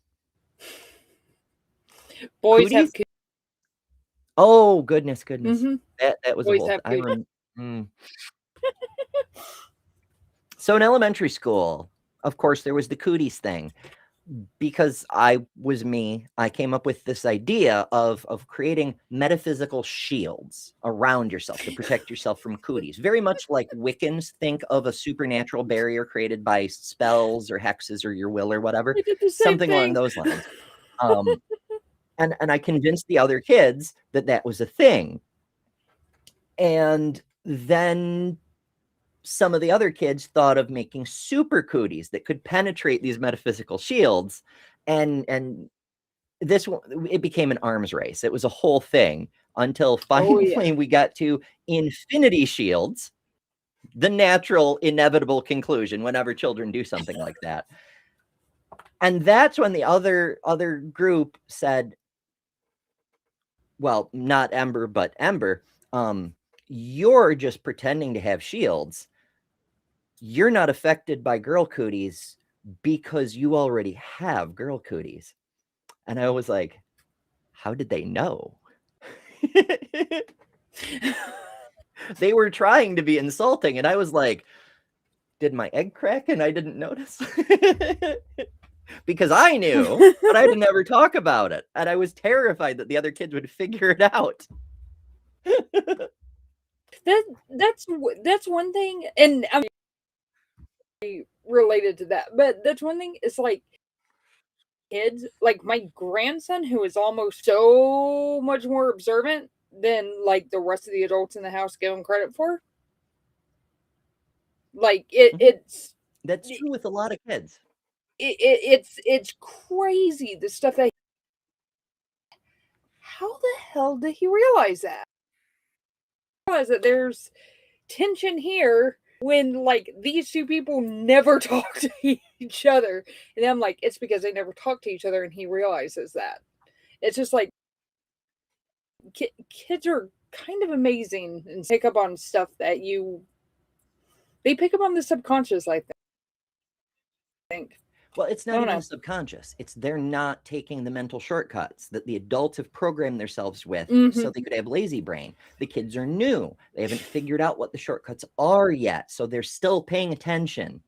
Boys cooties? have cooties. Oh, goodness. That was Boys a whole... So in elementary school, of course, there was the cooties thing. Because I was me, I came up with this idea of creating metaphysical shields around yourself to protect yourself from cooties. Very much like Wiccans think of a supernatural barrier created by spells or hexes or your will or whatever. Something along those lines. And I convinced the other kids that was a thing. And then some of the other kids thought of making super cooties that could penetrate these metaphysical shields. And it became an arms race. It was a whole thing until finally we got to infinity shields, the natural, inevitable conclusion whenever children do something like that. And that's when the other group said, well, not Ember, but Ember, you're just pretending to have shields. You're not affected by girl cooties because you already have girl cooties. And I was like, how did they know? They were trying to be insulting. And I was like, did my egg crack and I didn't notice? Because I knew, but I didn't ever talk about it. And I was terrified that the other kids would figure it out. That's one thing. And I mean, related to that, but that's one thing. It's like kids, like my grandson, who is almost so much more observant than like the rest of the adults in the house give him credit for. Like it's that's true with a lot of kids. It's crazy the stuff that. How the hell did he realize that? Realize that there's tension here when like these two people never talk to each other, and I'm like, it's because they never talk to each other, and he realizes that. It's just like kids are kind of amazing and pick up on stuff that they pick up on the subconscious, I think. Well, it's not Oh, even no. subconscious. It's they're not taking the mental shortcuts that the adults have programmed themselves with so they could have lazy brain. The kids are new. They haven't figured out what the shortcuts are yet. So they're still paying attention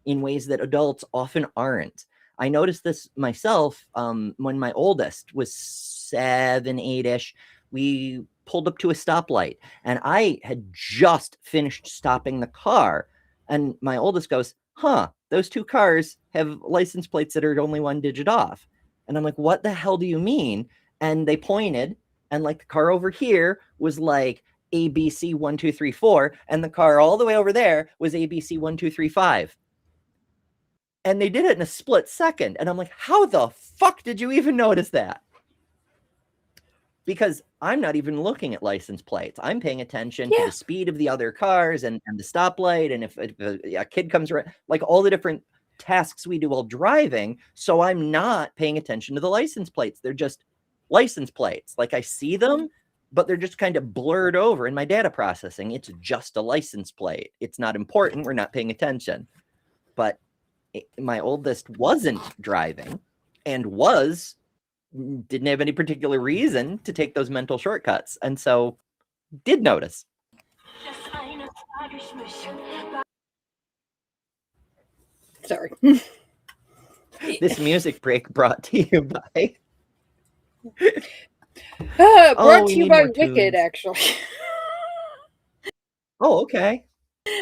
in ways that adults often aren't. I noticed this myself when my oldest was 7, 8-ish. We pulled up to a stoplight and I had just finished stopping the car. And my oldest goes, huh, those two cars have license plates that are only 1 digit off. And I'm like, what the hell do you mean? And they pointed, and like the car over here was like ABC 1234, and the car all the way over there was ABC 1235. And they did it in a split second. And I'm like, how the fuck did you even notice that? Because I'm not even looking at license plates. I'm paying attention to the speed of the other cars and the stoplight. And if a kid comes around, like all the different tasks we do while driving. So I'm not paying attention to the license plates. They're just license plates. Like I see them, but they're just kind of blurred over in my data processing. It's just a license plate. It's not important. We're not paying attention. But my oldest wasn't driving and didn't have any particular reason to take those mental shortcuts, and so did notice. Sorry. This music break brought to you by brought to you by Wicked, actually. Oh, okay.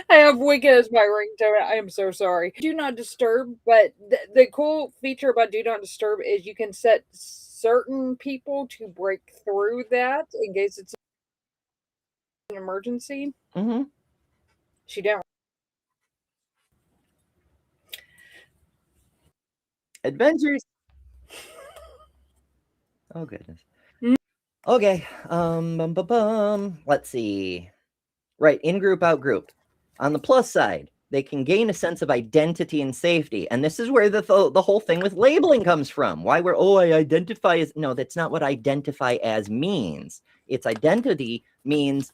I have Wicked as my ringtone. I am so sorry. Do Not Disturb, but the cool feature about Do Not Disturb is you can set certain people to break through that in case it's an emergency. Mm-hmm. She didn't. Adventures. Oh goodness. Okay. Let's see. Right, in group, out group. On the plus side, they can gain a sense of identity and safety. And this is where the whole thing with labeling comes from. Why I identify as... No, that's not what identify as means. Its identity means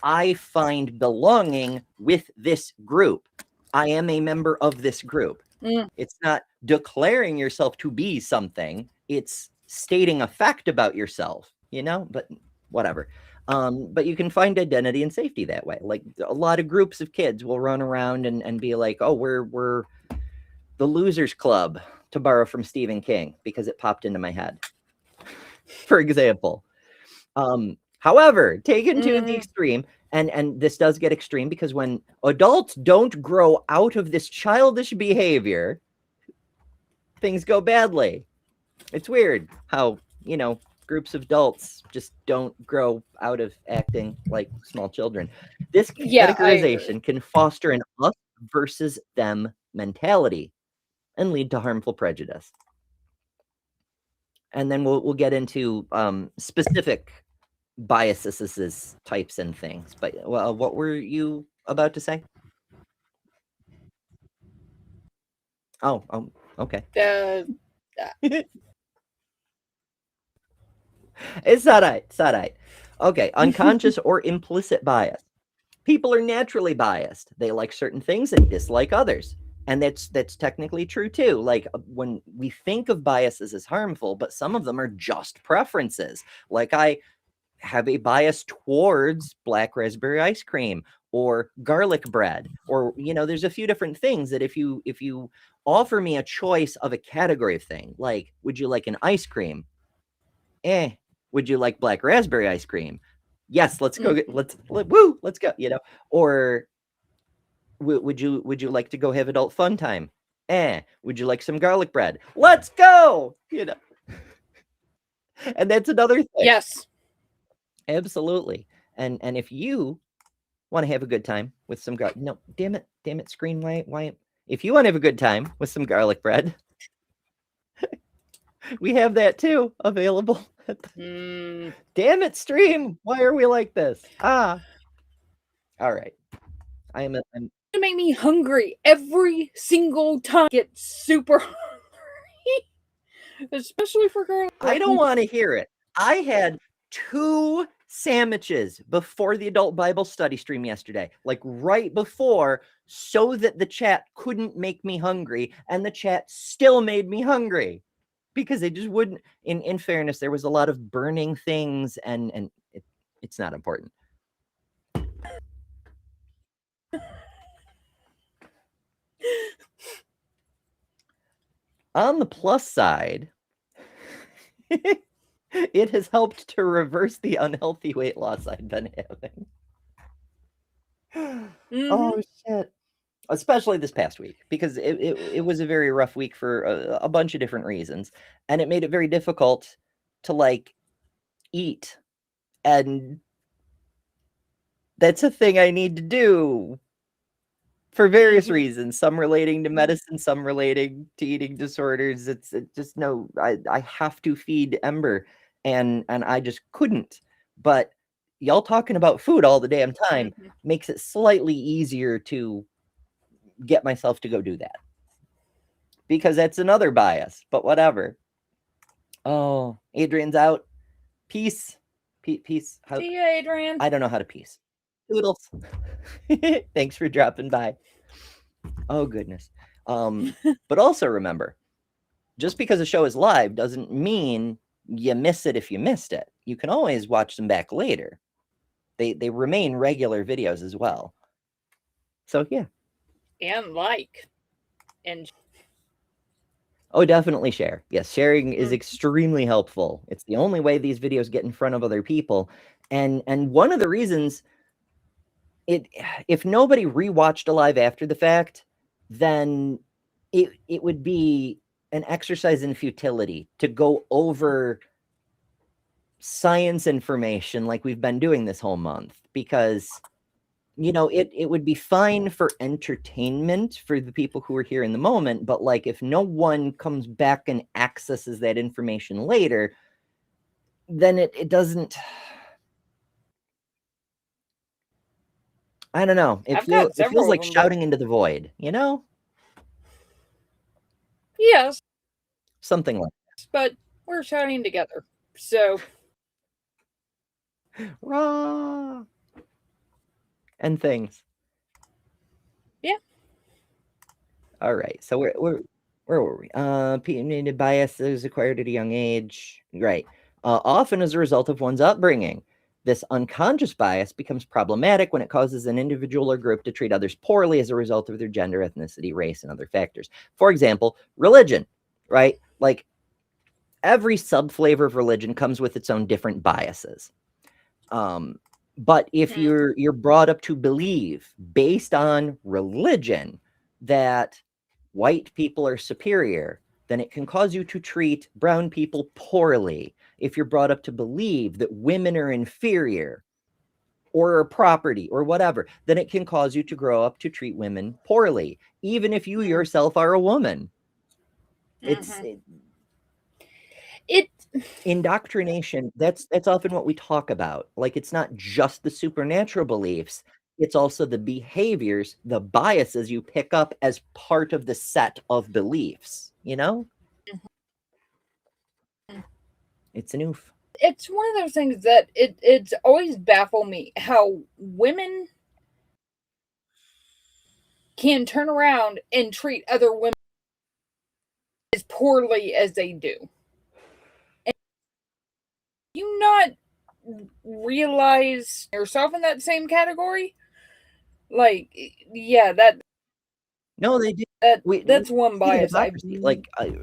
I find belonging with this group. I am a member of this group. It's not declaring yourself to be something. It's stating a fact about yourself, but whatever. But you can find identity and safety that way. Like a lot of groups of kids will run around and be like, oh, we're the Losers Club, to borrow from Stephen King, because it popped into my head, for example. However, taken to the extreme, and this does get extreme because when adults don't grow out of this childish behavior, things go badly. It's weird how, groups of adults just don't grow out of acting like small children. This categorization can foster an us versus them mentality and lead to harmful prejudice. And then we'll get into specific biases, types, and things. But what were you about to say? Oh, okay. It's all right. Okay, unconscious or implicit bias. People are naturally biased. They like certain things and dislike others. And that's technically true too. Like when we think of biases as harmful, but some of them are just preferences. Like I have a bias towards black raspberry ice cream or garlic bread, or there's a few different things that if you offer me a choice of a category of thing, like would you like an ice cream? Would you like black raspberry ice cream? Yes, let's go. Let's go. Or would you like to go have adult fun time? Would you like some garlic bread? Let's go. And that's another thing. Yes, absolutely. And if you want to have a good time with some no, damn it, screen, why? If you want to have a good time with some garlic bread, we have that too available. Damn it, stream. Why are we like this? All right. I'm to make me hungry every single time I get super hungry. Especially for girls. I don't want to hear it. I had 2 sandwiches before the adult Bible study stream yesterday, like right before, so that the chat couldn't make me hungry, and the chat still made me hungry because they just wouldn't. In fairness, there was a lot of burning things, and it's not important. On the plus side, it has helped to reverse the unhealthy weight loss I've been having. Oh shit. Especially this past week, because it was a very rough week for a bunch of different reasons, and it made it very difficult to like eat, and that's a thing I need to do for various reasons, some relating to medicine, some relating to eating disorders. It's just no, I have to feed Ember, and I just couldn't. But y'all talking about food all the damn time makes it slightly easier to get myself to go do that, because that's another bias, but whatever. Oh, Adrian's out. Peace. Peace. See ya, Adrian. I don't know how to peace. Toodles. Thanks for dropping by. Oh goodness. But also remember, just because a show is live doesn't mean you miss it if you missed it. You can always watch them back later. They remain regular videos as well. So yeah. And like. And oh, definitely share. Yes, sharing is extremely helpful. It's the only way these videos get in front of other people. And one of the reasons if nobody rewatched Alive after the fact, then it would be an exercise in futility to go over science information like we've been doing this whole month, because you know it would be fine for entertainment for the people who are here in the moment, but like if no one comes back and accesses that information later, then it doesn't. I don't know. It feels like shouting into the void, you know? Yes. Something like that. But we're shouting together. So. Raw. And things. Yeah. All right. So where were we? Bias is acquired at a young age. Right. Often as a result of one's upbringing. This unconscious bias becomes problematic when it causes an individual or group to treat others poorly as a result of their gender, ethnicity, race, and other factors. For example, religion, right? Like every subflavor of religion comes with its own different biases. But if you're brought up to believe based on religion that white people are superior, then it can cause you to treat brown people poorly. If you're brought up to believe that women are inferior or property or whatever, then it can cause you to grow up to treat women poorly, even if you yourself are a woman. It's indoctrination. That's often what we talk about. Like, it's not just the supernatural beliefs. It's also the behaviors, the biases you pick up as part of the set of beliefs, you know? It's an oof. It's one of those things that it's always baffled me how women can turn around and treat other women as poorly as they do. And you not realize yourself in that same category? Like, yeah, that. No, they do. That's one bias. Like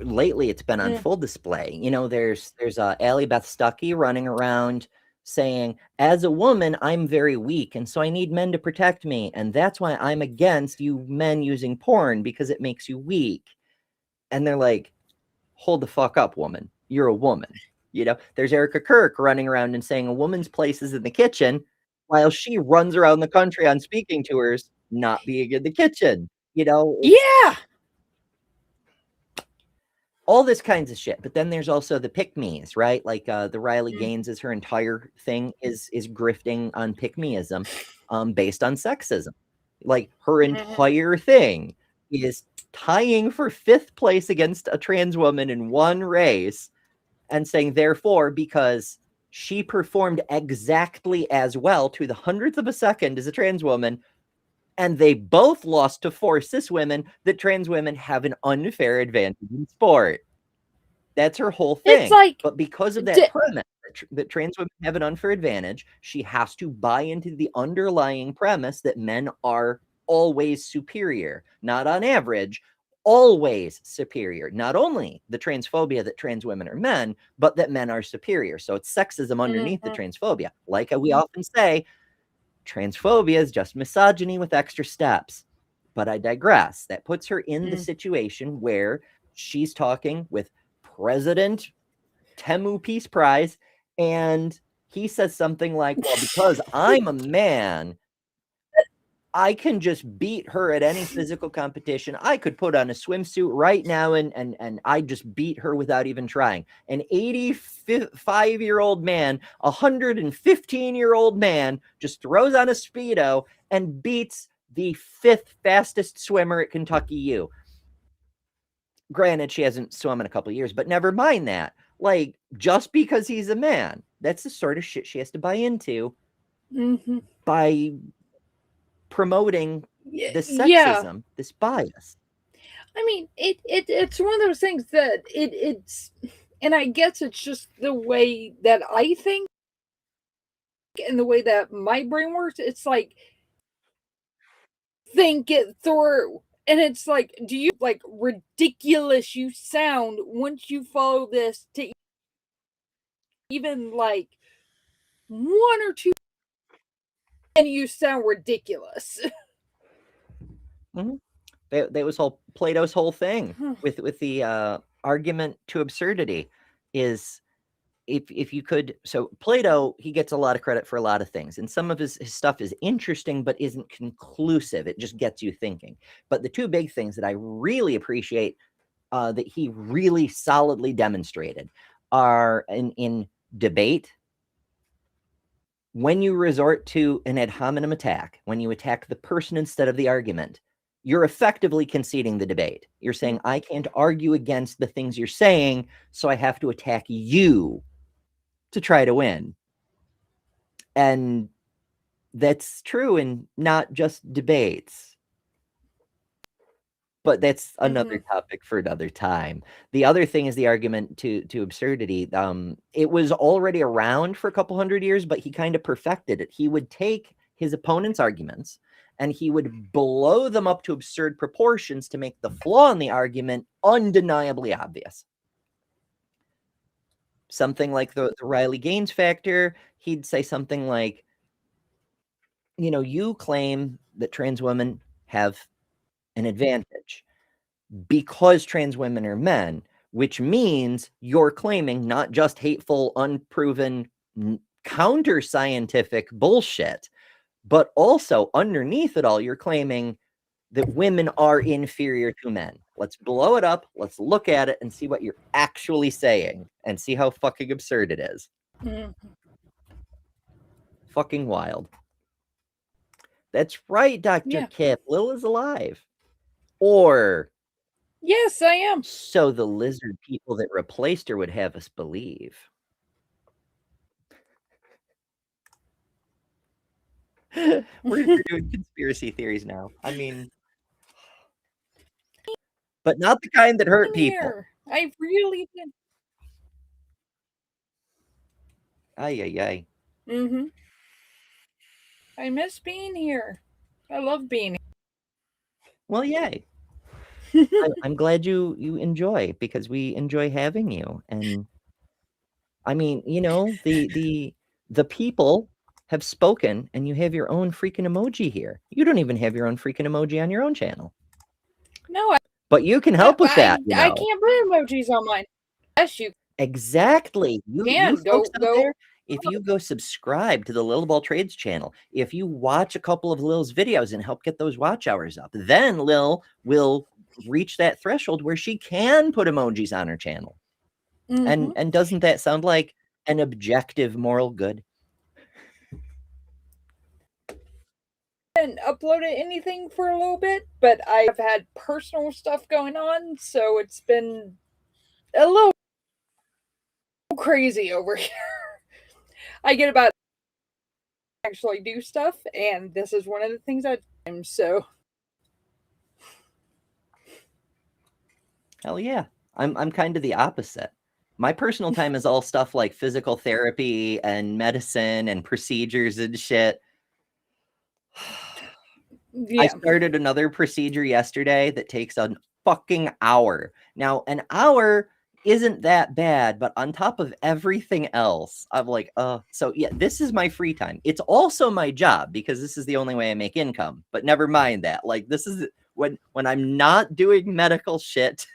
lately, it's been on full display. You know, there's Allie Beth Stuckey running around saying, "As a woman, I'm very weak, and so I need men to protect me, and that's why I'm against you men using porn, because it makes you weak." And they're like, "Hold the fuck up, woman. You're a woman." You know, there's Erica Kirk running around and saying a woman's place is in the kitchen, while she runs around the country on speaking tours, not being in the kitchen. You know, yeah, all this kinds of shit. But then there's also the pick-me's, right? Like the Riley Gaines is her entire thing is grifting on pick-meism, based on sexism. Like, her entire thing is tying for 5th place against a trans woman in one race and saying, therefore, because she performed exactly as well to the 100th of a second as a trans woman, and they both lost to 4 cis women, that trans women have an unfair advantage in sport. That's her whole thing. It's like, but because of that premise that trans women have an unfair advantage, she has to buy into the underlying premise that men are always superior, not on average, always superior. Not only the transphobia that trans women are men, but that men are superior. So it's sexism underneath the transphobia. Like we often say, transphobia is just misogyny with extra steps. But I digress. That puts her in the situation where she's talking with President Temu Peace Prize, and he says something like, well, because I'm a man, I can just beat her at any physical competition. I could put on a swimsuit right now and I just beat her without even trying. An 85-year-old man, a 115-year-old man just throws on a Speedo and beats the 5th fastest swimmer at Kentucky U. Granted, she hasn't swum in a couple of years, but never mind that. Like, just because he's a man, that's the sort of shit she has to buy into by promoting this sexism, this bias. I mean, it's one of those things that it's, and I guess it's just the way that I think and the way that my brain works. It's like, think it through. And it's like, do you like ridiculous you sound once you follow this to even like 1 or 2 and you sound ridiculous. That was Plato's whole thing with the argument to absurdity is if you could. So Plato, he gets a lot of credit for a lot of things, and some of his stuff is interesting but isn't conclusive. It just gets you thinking. But the 2 big things that I really appreciate that he really solidly demonstrated are in debate. When you resort to an ad hominem attack, when you attack the person instead of the argument, you're effectively conceding the debate. You're saying, I can't argue against the things you're saying, so I have to attack you to try to win. And that's true in not just debates. But that's another topic for another time. The other thing is the argument to absurdity. It was already around for a couple hundred years, but he kind of perfected it. He would take his opponent's arguments and he would blow them up to absurd proportions to make the flaw in the argument undeniably obvious. Something like the Riley Gaines factor, he'd say something like, you claim that trans women have an advantage because trans women are men, which means you're claiming not just hateful, unproven, counter-scientific bullshit, but also underneath it all, you're claiming that women are inferior to men. Let's blow it up. Let's look at it and see what you're actually saying and see how fucking absurd it is. Fucking wild. That's right, Dr. Kip. Lil is alive. Or... yes, I am. So the lizard people that replaced her would have us believe. We're doing conspiracy theories now. I mean... but not the kind that hurt people. I really did. Ay. I miss being here. I love being here. Well, yay. I'm glad you enjoy, because we enjoy having you. And I mean, the people have spoken, and you have your own freaking emoji here. You don't even have your own freaking emoji on your own channel. No, but you can help with that. I can't put emojis on mine. Yes, you exactly. You folks out go. there, if you go subscribe to the Lil Ball Trades channel, if you watch a couple of Lil's videos and help get those watch hours up, then Lil will reach that threshold where she can put emojis on her channel. And doesn't that sound like an objective moral good? haven't uploaded anything for a little bit, but I've had personal stuff going on, so it's been a little crazy over here. I get about actually do stuff, and this is one of the things I do. So Hell yeah. I'm kind of the opposite. My personal time is all stuff like physical therapy and medicine and procedures and shit. I started another procedure yesterday that takes a fucking hour. Now, an hour isn't that bad, but on top of everything else, I'm like, so yeah, this is my free time. It's also my job because this is the only way I make income, but never mind that. Like, this is when I'm not doing medical shit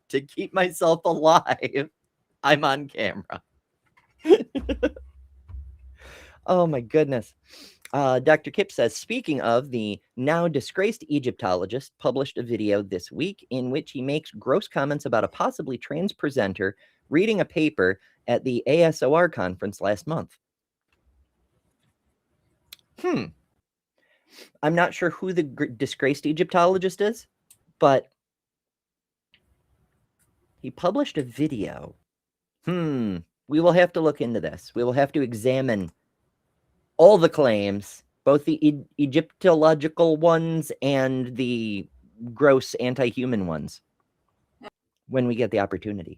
to keep myself alive, I'm on camera. Oh my goodness. Dr. Kip says, speaking of, the now disgraced Egyptologist published a video this week in which he makes gross comments about a possibly trans presenter reading a paper at the ASOR conference last month. I'm not sure who the disgraced Egyptologist is, but he published a video. We will have to look into this. We will have to examine all the claims, both the Egyptological ones and the gross anti-human ones, when we get the opportunity.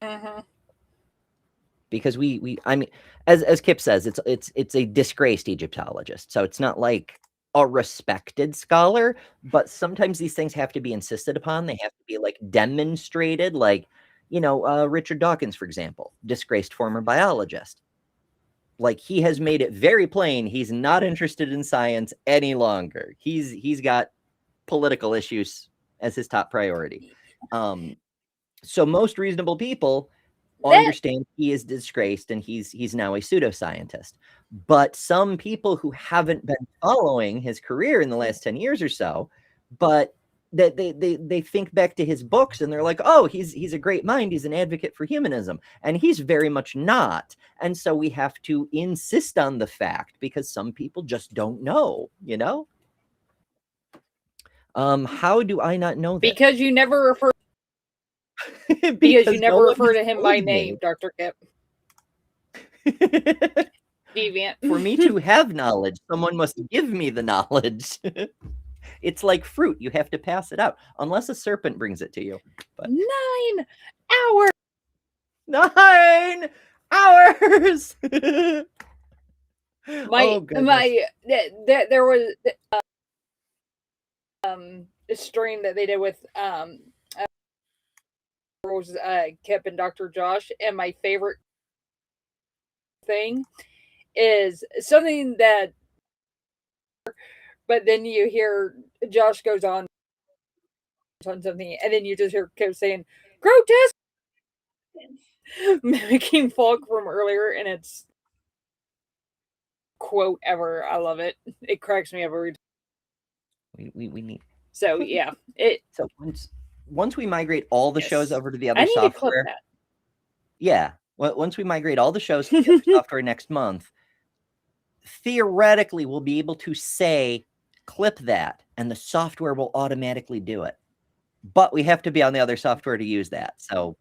Because I mean, as Kip says, it's a disgraced Egyptologist, so it's not like a respected scholar, but sometimes these things have to be insisted upon. They have to be like demonstrated, like, Richard Dawkins, for example, disgraced former biologist. Like, he has made it very plain he's not interested in science any longer. He's got political issues as his top priority. So most reasonable people understand he is disgraced and he's now a pseudoscientist. But some people who haven't been following his career in the last 10 years or so, but that they think back to his books and they're like, oh, he's a great mind, he's an advocate for humanism, and he's very much not. And so we have to insist on the fact because some people just don't know, how do I not know that? Because you never refer because you never refer to him by name, Dr. Kip. Deviant. For me to have knowledge, someone must give me the knowledge. It's like fruit. You have to pass it out. Unless a serpent brings it to you. But 9 hours! 9 hours! There was a stream that they did with Kip and Dr. Josh, and my favorite thing is something that, but then you hear Josh goes on something, and then you just hear Kip saying, grotesque, mimicking Falk from earlier, and it's quote ever. I love it. It cracks me up every time. We need. So yeah, So once we migrate all the shows over to the other I need software, to clip that. Yeah, once we migrate all the shows to the other software next month, theoretically we'll be able to say clip that, and the software will automatically do it. But we have to be on the other software to use that. So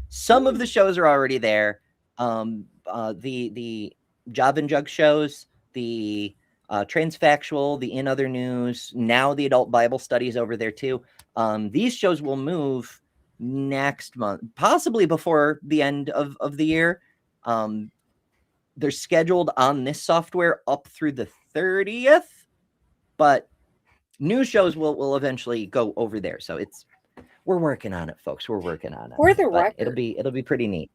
some of the shows are already there. The Job and Jug shows, the Transfactual, the In Other News, now the Adult Bible Studies over there too. These shows will move next month, possibly before the end of the year. They're scheduled on this software up through the 30th, but new shows will eventually go over there. So we're working on it, folks. We're working on it. For the record, it'll be pretty neat.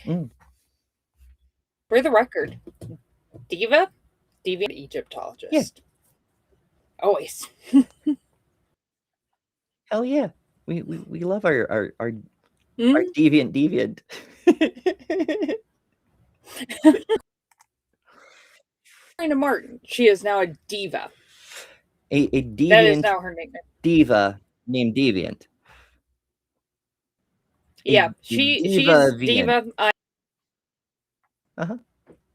For the record, deviant Egyptologist. Yeah. Always. Hell yeah. We love our deviant. Marina Martin. She is now a diva. A deviant. That is now her nickname. Diva named Deviant. Yeah, she's diva.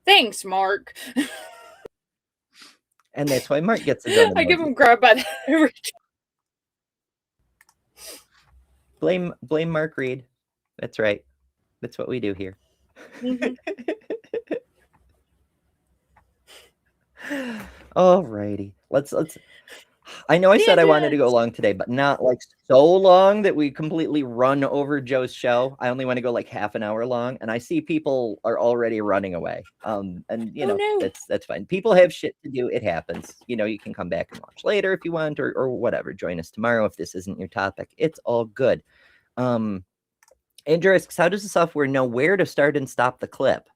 Thanks, Mark. And that's why Mark gets his own I give emoji. him crap by that every Blame Mark Reed. That's right. That's what we do here. Mhm. Alrighty. Let's I know I said I wanted to go long today, but not like so long that we completely run over Joe's show. I only want to go like half an hour long, and I see people are already running away. And you know, no. that's fine. People have shit to do. It happens. You know, you can come back and watch later if you want, or whatever. Join us tomorrow if this isn't your topic. It's all good. Andrew asks, how does the software know where to start and stop the clip?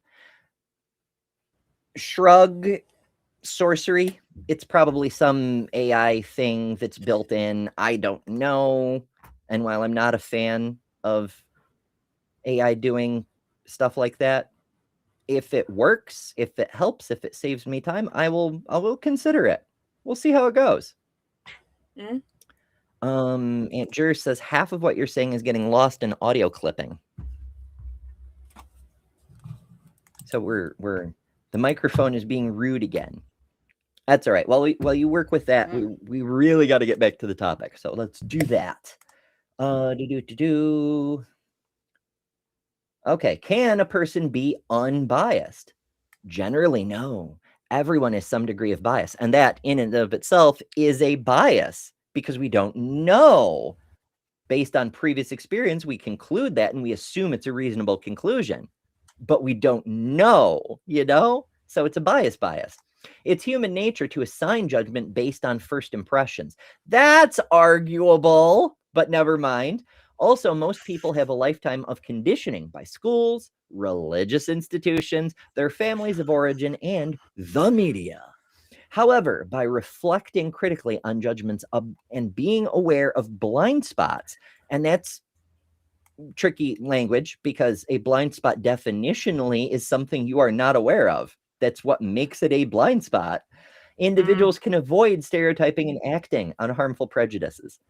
Shrug, sorcery. It's probably some AI thing that's built in. I don't know. And while I'm not a fan of AI doing stuff like that, if it works, if it helps, if it saves me time, I will consider it. We'll see how it goes. Mm. Aunt Jur says half of what you're saying is getting lost in audio clipping. So the microphone is being rude again. That's all right. While you work with that, we really got to get back to the topic. So let's do that. Okay, can a person be unbiased? Generally, no. Everyone has some degree of bias, and that in and of itself is a bias because we don't know. Based on previous experience, we conclude that and we assume it's a reasonable conclusion, but we don't know, you know? So it's a bias. It's human nature to assign judgment based on first impressions. That's arguable, but never mind. Also, most people have a lifetime of conditioning by schools, religious institutions, their families of origin, and the media. However, by reflecting critically on judgments and being aware of blind spots, and that's tricky language because a blind spot definitionally is something you are not aware of. That's what makes it a blind spot. Individuals can avoid stereotyping and acting on harmful prejudices.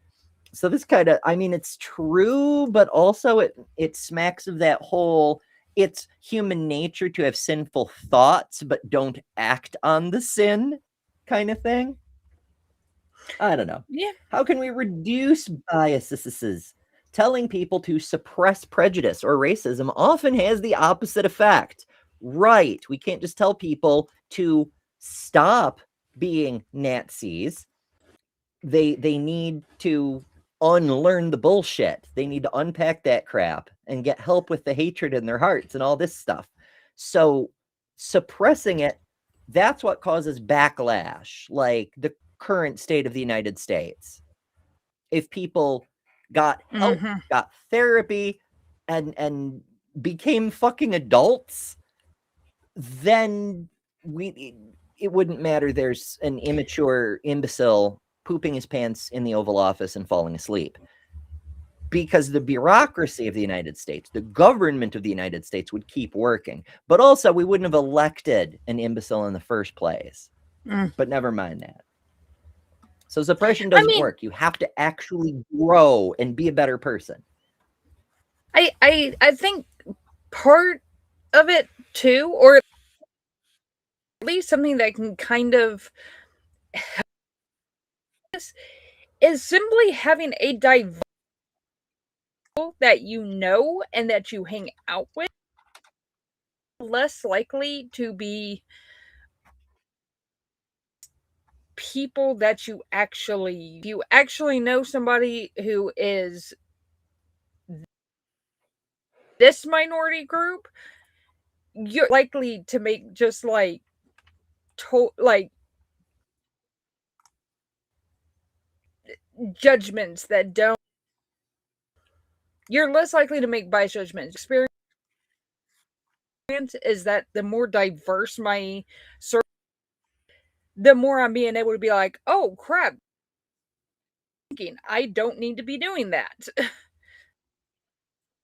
So this kind of, I mean, it's true, but also it smacks of that whole, it's human nature to have sinful thoughts, but don't act on the sin kind of thing. I don't know. Yeah. How can we reduce biases? Telling people to suppress prejudice or racism often has the opposite effect. Right. We can't just tell people to stop being Nazis. They need to unlearn the bullshit. They need to unpack that crap and get help with the hatred in their hearts and all this stuff. So suppressing it, that's what causes backlash, like the current state of the United States. If people got help, got therapy, and became fucking adults, then it wouldn't matter. There's an immature imbecile pooping his pants in the Oval Office and falling asleep. Because the bureaucracy of the United States, the government of the United States would keep working. But also, we wouldn't have elected an imbecile in the first place. But never mind that. So suppression doesn't work. You have to actually grow and be a better person. I think part of it too, or at least something that can kind of help this, is simply having a diverse that you know and that you hang out with, less likely to be people that you actually know somebody who is this minority group, you're likely to make just like judgments that don't. You're less likely to make biased judgments. Experience is that the more diverse my circle, the more I'm being able to be like, oh crap, I don't need to be doing that.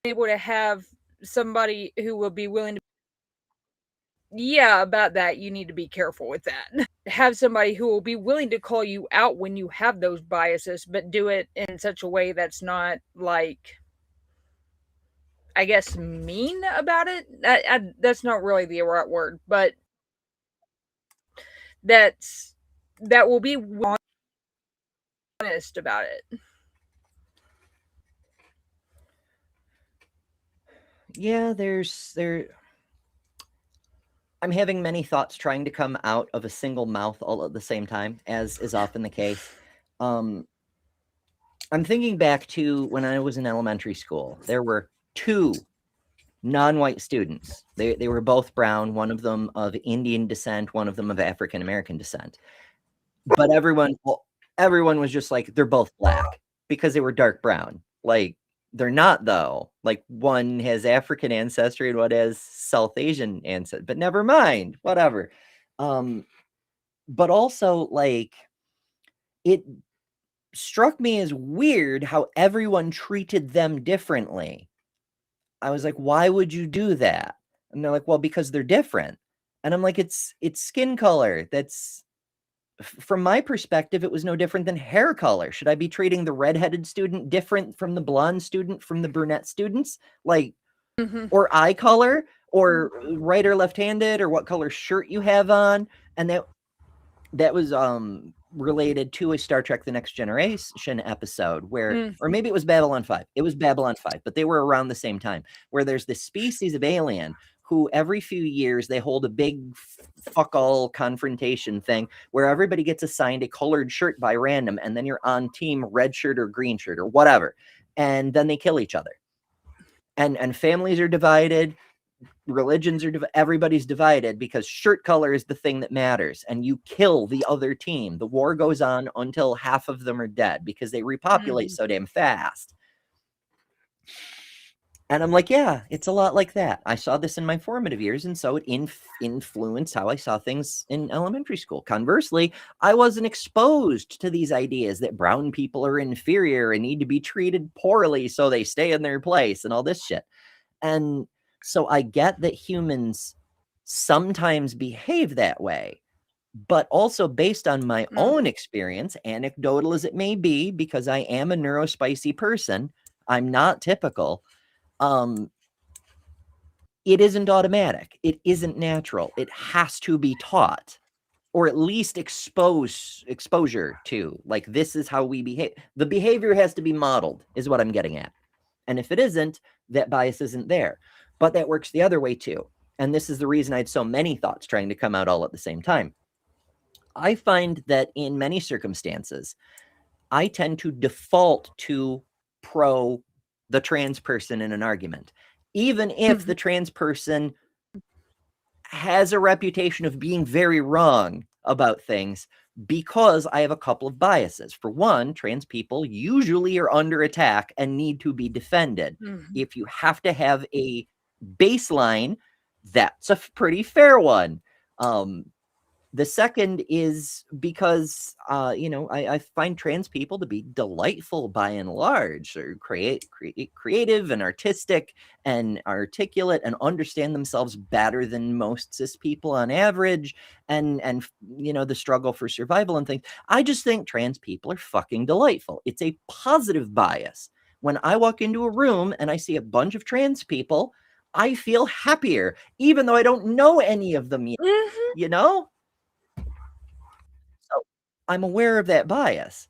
Able to have somebody who will be willing to, yeah, about that, you need to be careful with that. Have somebody who will be willing to call you out when you have those biases, but do it in such a way that's not like, I guess, mean about it. That's not really the right word, but that's that will be honest about it. Yeah, I'm having many thoughts trying to come out of a single mouth all at the same time, as is often the case. I'm thinking back to when I was in elementary school. There were 2 non-white students. They were both brown, one of them of Indian descent, one of them of African American descent. But everyone was just like, they're both black because they were dark brown. Like, they're not, though. Like, one has African ancestry and one has South Asian ancestry, but never mind, whatever. But also, like, it struck me as weird how everyone treated them differently. I was like, why would you do that? And they're like, well, because they're different. And I'm like, it's skin color. That's, from my perspective, it was no different than hair color. Should I be treating the redheaded student different from the blonde student, from the brunette students? Like, or eye color, or right or left-handed, or what color shirt you have on? And that was related to a Star Trek The Next Generation episode where, or maybe it was Babylon 5. It was Babylon 5, but they were around the same time, where there's this species of alien who every few years they hold a big fuck all confrontation thing where everybody gets assigned a colored shirt by random, and then you're on team red shirt or green shirt or whatever. And then they kill each other. And families are divided. Religions are everybody's divided because shirt color is the thing that matters, and you kill the other team. The war goes on until half of them are dead because they repopulate so damn fast. And I'm like, yeah, it's a lot like that. I saw this in my formative years, and so it influenced how I saw things in elementary school. Conversely, I wasn't exposed to these ideas that brown people are inferior and need to be treated poorly so they stay in their place and all this shit. And so I get that humans sometimes behave that way, but also based on my own experience, anecdotal as it may be, because I am a neurospicy person, I'm not typical. It isn't automatic. It isn't natural. It has to be taught, or at least exposure to. Like, this is how we behave. The behavior has to be modeled, is what I'm getting at. And if it isn't, that bias isn't there. But that works the other way too. And this is the reason I had so many thoughts trying to come out all at the same time. I find that in many circumstances, I tend to default to pro the trans person in an argument, even if the trans person has a reputation of being very wrong about things, because I have a couple of biases. For one, trans people usually are under attack and need to be defended. If you have to have a baseline, that's a pretty fair one. The second is because, I find trans people to be delightful by and large. They're creative and artistic and articulate and understand themselves better than most cis people on average. And the struggle for survival and things. I just think trans people are fucking delightful. It's a positive bias. When I walk into a room and I see a bunch of trans people, I feel happier, even though I don't know any of them yet, So I'm aware of that bias.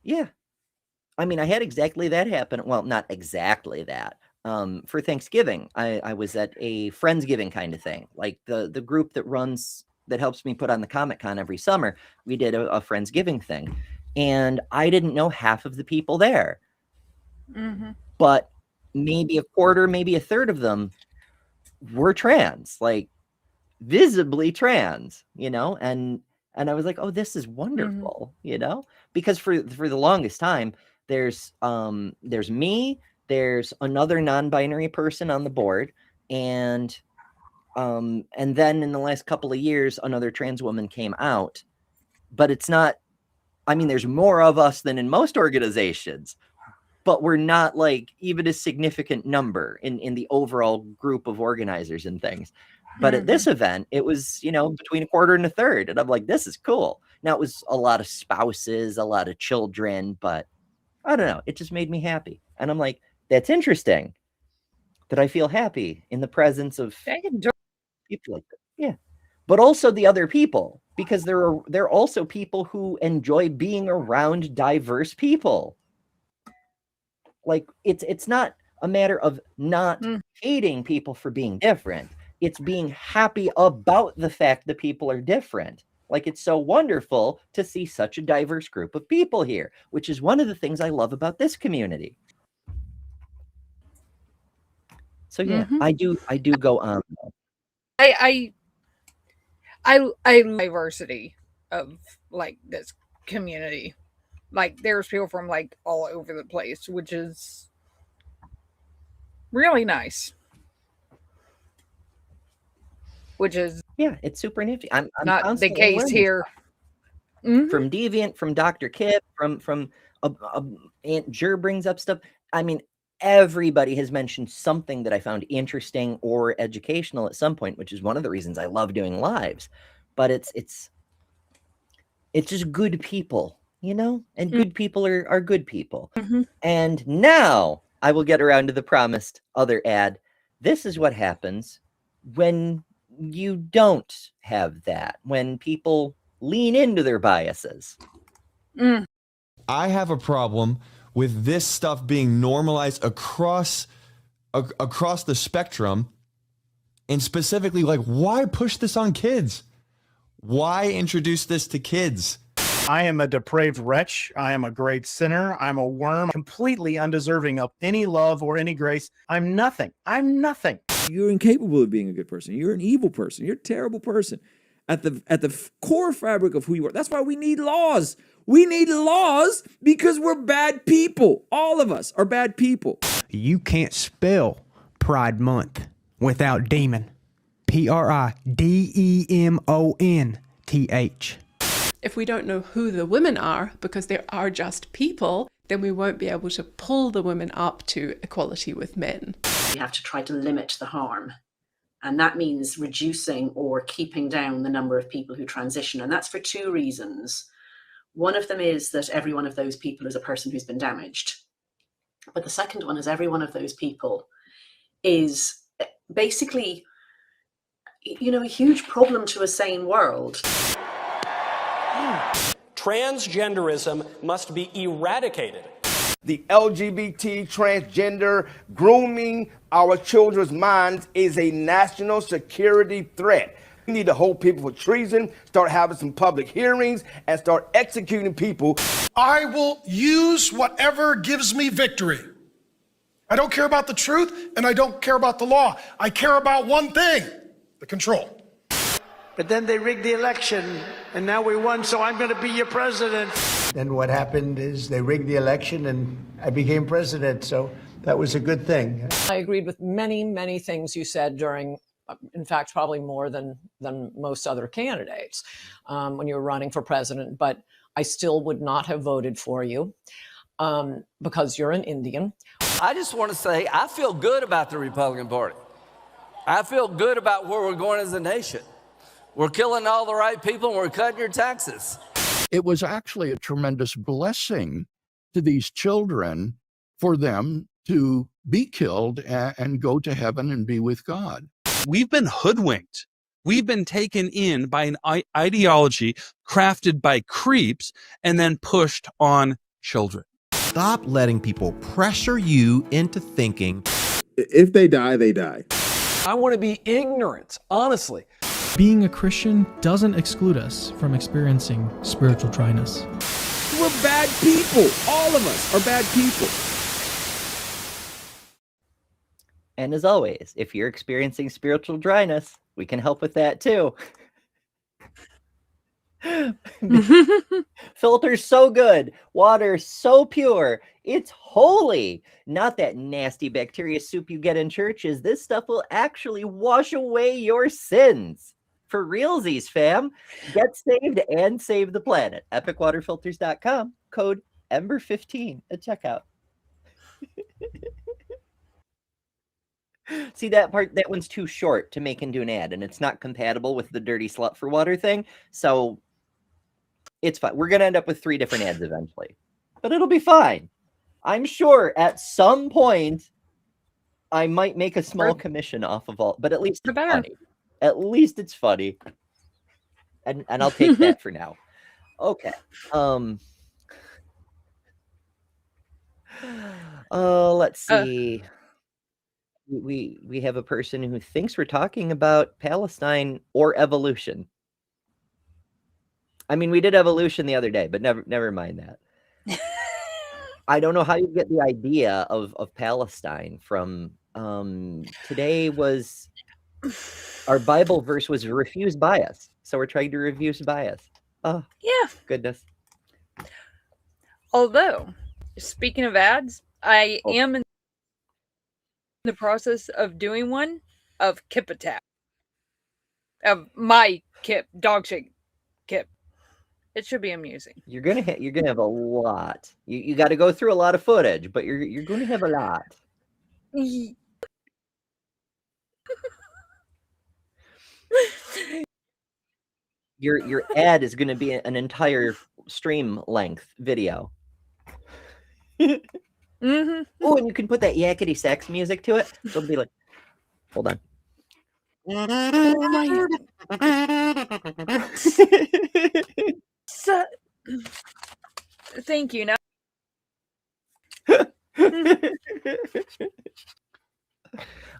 Yeah. I mean, I had exactly that happen. Well, not exactly that. For Thanksgiving, I was at a Friendsgiving kind of thing. Like the group that helps me put on the Comic-Con every summer, we did a Friendsgiving thing. And I didn't know half of the people there. But maybe a quarter, maybe a third of them were trans, like visibly trans, and I was like, oh, this is wonderful, because for the longest time, there's me, there's another non-binary person on the board, and then in the last couple of years, another trans woman came out, but it's not, I mean, there's more of us than in most organizations, but we're not like even a significant number in the overall group of organizers and things. But at this event, it was, between a quarter and a third. And I'm like, this is cool. Now, it was a lot of spouses, a lot of children, but I don't know. It just made me happy. And I'm like, that's interesting that I feel happy in the presence of People like that. Yeah. But also the other people, because there are also people who enjoy being around diverse people. Like it's not a matter of not hating people for being different. It's being happy about the fact that people are different. Like, it's so wonderful to see such a diverse group of people here, which is one of the things I love about this community. So yeah, I do go on. I diversity of like this community. Like, there's people from like all over the place, which is really nice. Which is it's super nifty. I'm not the case here. From Deviant, from Dr. Kip, from Aunt Jer brings up stuff. I mean, everybody has mentioned something that I found interesting or educational at some point, which is one of the reasons I love doing lives. But it's just good people, you know? And good people are good people. And now I will get around to the promised other ad. This is what happens when you don't have that, when people lean into their biases. I have a problem with this stuff being normalized across the spectrum, and specifically, like, why push this on kids? Why introduce this to kids? I am a depraved wretch. I am a great sinner. I'm a worm, completely undeserving of any love or any grace. I'm nothing. I'm nothing. You're incapable of being a good person. You're an evil person. You're a terrible person. At the core fabric of who you are. That's why we need laws. We need laws because we're bad people. All of us are bad people. You can't spell Pride Month without demon. PRIDEMONTH. If we don't know who the women are, because they are just people, then we won't be able to pull the women up to equality with men. We have to try to limit the harm. And that means reducing or keeping down the number of people who transition. And that's for two reasons. One of them is that every one of those people is a person who's been damaged. But the second one is every one of those people is basically, you know, a huge problem to a sane world. Transgenderism must be eradicated. The LGBT, transgender, grooming our children's minds is a national security threat. We need to hold people for treason, start having some public hearings, and start executing people. I will use whatever gives me victory. I don't care about the truth, and I don't care about the law. I care about one thing, the control. But then they rigged the election, and now we won, so I'm going to be your president. Then what happened is they rigged the election, and I became president, so that was a good thing. I agreed with many, many things you said during, in fact, probably more than most other candidates when you were running for president, but I still would not have voted for you because you're an Indian. I just want to say I feel good about the Republican Party. I feel good about where we're going as a nation. We're killing all the right people and we're cutting your taxes. It was actually a tremendous blessing to these children for them to be killed and go to heaven and be with God. We've been hoodwinked. We've been taken in by an ideology crafted by creeps and then pushed on children. Stop letting people pressure you into thinking. If they die, they die. I want to be ignorant, honestly. Being a Christian doesn't exclude us from experiencing spiritual dryness. We're bad people. All of us are bad people. And as always, if you're experiencing spiritual dryness, we can help with that too. Filter's so good. Water so pure. It's holy. Not that nasty bacteria soup you get in churches. This stuff will actually wash away your sins. For realsies, fam. Get saved and save the planet. EpicWaterFilters.com. Code EMBER15 at checkout. See that part? That one's too short to make into an ad, and it's not compatible with the dirty slut for water thing. So it's fine. We're going to end up with 3 different ads eventually, but it'll be fine. I'm sure at some point I might make a small commission off of all, but at least it's funny. At least it's funny. And I'll take that for now. Okay. Let's see. We have a person who thinks we're talking about Palestine or evolution. I mean, we did evolution the other day, but never mind that. I don't know how you get the idea of Palestine from today was our Bible verse was refuse bias. So we're trying to refuse bias. Oh, Yeah. goodness. Although, speaking of ads, I am in the process of doing one of Kip Attack. Of my Kip, dog shake Kip. It should be amusing. You're gonna have a lot. You got to go through a lot of footage, but you're going to have a lot. Your ad is going to be an entire stream length video. Mm-hmm. Oh, and you can put that yakety sax music to it. So it'll be like, hold on. So, thank you. Now,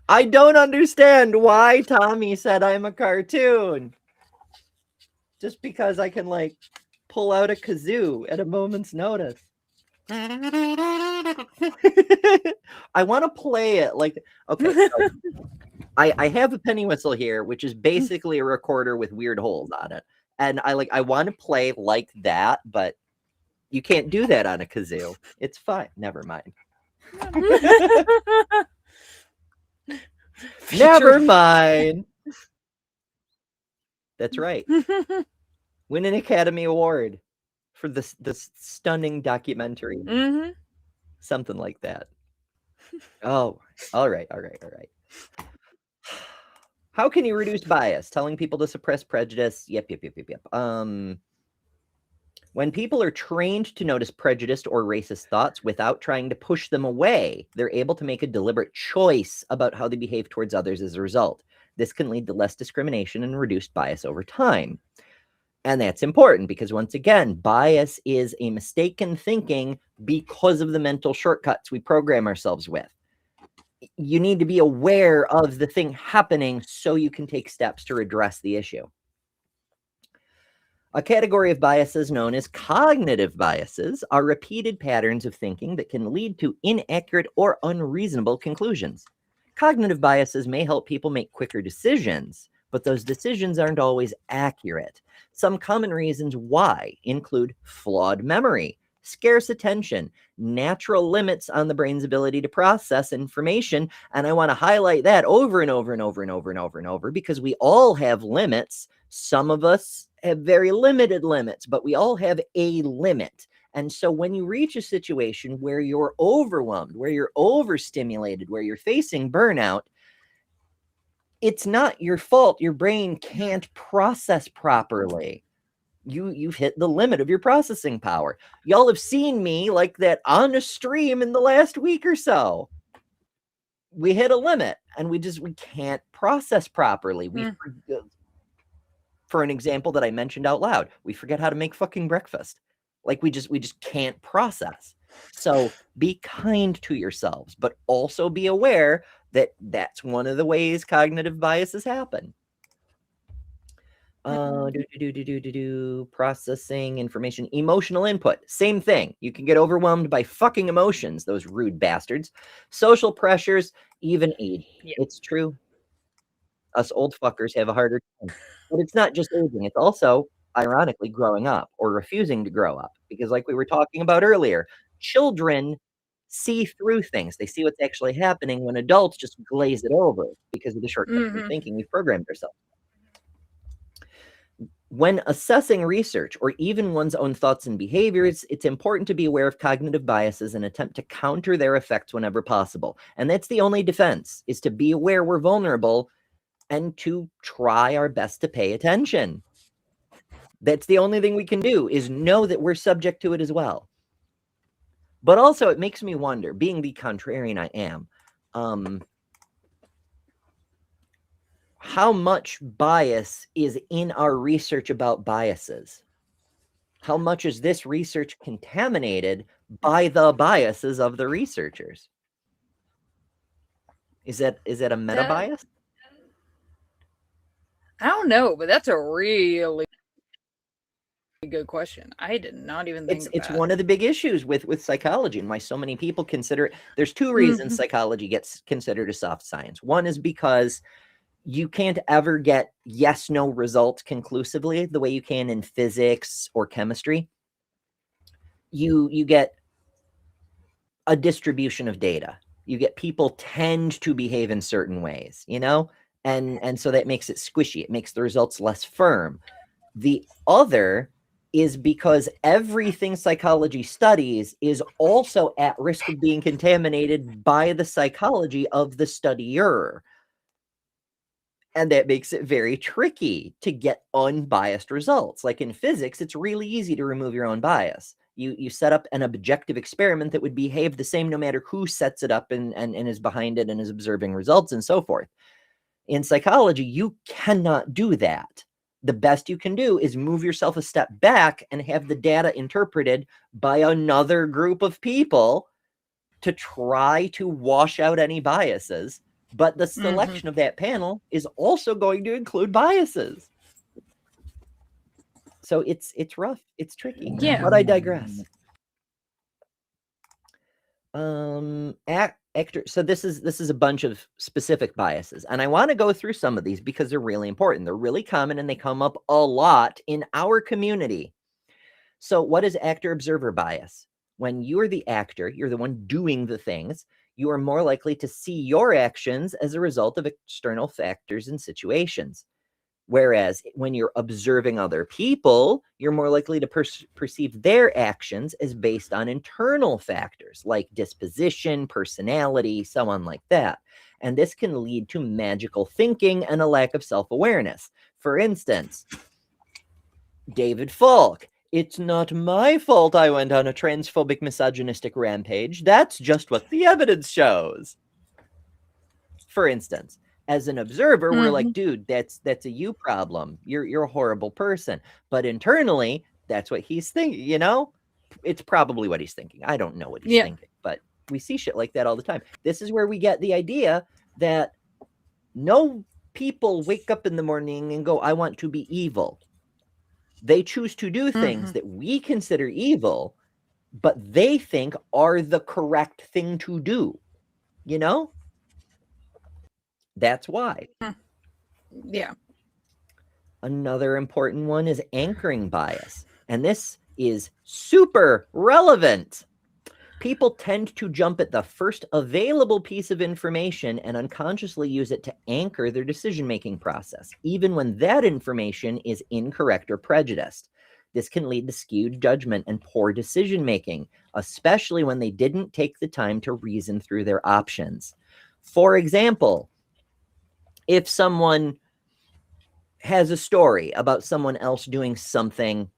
I don't understand why Tommy said I'm a cartoon. Just because I can like pull out a kazoo at a moment's notice. I want to play it like, okay, so I have a penny whistle here, which is basically a recorder with weird holes on it. And I want to play like that, but you can't do that on a kazoo. It's fine. Never mind. Never mind. That's right. Win an Academy Award for this stunning documentary. Mm-hmm. Something like that. Oh, all right. How can you reduce bias? Telling people to suppress prejudice. Yep. When people are trained to notice prejudiced or racist thoughts without trying to push them away, they're able to make a deliberate choice about how they behave towards others as a result. This can lead to less discrimination and reduced bias over time. And that's important because, once again, bias is a mistaken thinking because of the mental shortcuts we program ourselves with. You need to be aware of the thing happening so you can take steps to address the issue. A category of biases known as cognitive biases are repeated patterns of thinking that can lead to inaccurate or unreasonable conclusions. Cognitive biases may help people make quicker decisions, but those decisions aren't always accurate. Some common reasons why include flawed memory, scarce attention, natural limits on the brain's ability to process information. And I want to highlight that over and over because we all have limits. Some of us have very limited limits, but we all have a limit. And so when you reach a situation where you're overwhelmed, where you're overstimulated, where you're facing burnout, it's not your fault. Your brain can't process properly. You've hit the limit of your processing power. Y'all have seen me like that on a stream in the last week or so. We hit a limit and we can't process properly. For an example that I mentioned out loud, we forget how to make fucking breakfast. Like we just can't process. So be kind to yourselves, but also be aware that that's one of the ways cognitive biases happen. Processing information, emotional input, same thing. You can get overwhelmed by fucking emotions, those rude bastards. Social pressures, even age. Yeah. It's true. Us old fuckers have a harder time. But it's not just aging, it's also, ironically, growing up or refusing to grow up. Because like we were talking about earlier, children see through things. They see what's actually happening when adults just glaze it over because of the short-term thinking we've programmed ourselves. When assessing research or even one's own thoughts and behaviors, it's important to be aware of cognitive biases and attempt to counter their effects whenever possible. And that's the only defense, is to be aware we're vulnerable and to try our best to pay attention. That's the only thing we can do, is know that we're subject to it as well. But also, it makes me wonder, being the contrarian I am, how much bias is in our research about biases? How much is this research contaminated by the biases of the researchers? Is that a meta bias? I don't know, but that's a really good question. I did not even think of It's that. one of the big issues with psychology, and why so many people consider it. There's two reasons psychology gets considered a soft science. One is because you can't ever get yes/no results conclusively the way you can in physics or chemistry. You get a distribution of data. You get people tend to behave in certain ways, you know, and so that makes it squishy. It makes the results less firm. The other is because everything psychology studies is also at risk of being contaminated by the psychology of the studier. And that makes it very tricky to get unbiased results. Like in physics, it's really easy to remove your own bias. You set up an objective experiment that would behave the same no matter who sets it up and is behind it and is observing results and so forth. In psychology, you cannot do that. The best you can do is move yourself a step back and have the data interpreted by another group of people to try to wash out any biases. But the selection of that panel is also going to include biases. So it's rough. It's tricky. Yeah. But I digress. Actor. So this is a bunch of specific biases, and I want to go through some of these because they're really important. They're really common, and they come up a lot in our community. So what is actor-observer bias? When you're the actor, you're the one doing the things, you are more likely to see your actions as a result of external factors and situations. Whereas when you're observing other people, you're more likely to perceive their actions as based on internal factors like disposition, personality, so on like that. And this can lead to magical thinking and a lack of self-awareness. For instance, David Falk. It's not my fault I went on a transphobic, misogynistic rampage. That's just what the evidence shows. For instance, as an observer, we're like, dude, that's a you problem. You're a horrible person. But internally, that's what he's thinking, you know? It's probably what he's thinking. I don't know what he's thinking, but we see shit like that all the time. This is where we get the idea that no people wake up in the morning and go, I want to be evil. They choose to do things that we consider evil, but they think are the correct thing to do. You know? That's why. Yeah. Another important one is anchoring bias. And this is super relevant. People tend to jump at the first available piece of information and unconsciously use it to anchor their decision-making process, even when that information is incorrect or prejudiced. This can lead to skewed judgment and poor decision-making, especially when they didn't take the time to reason through their options. For example, if someone has a story about someone else doing something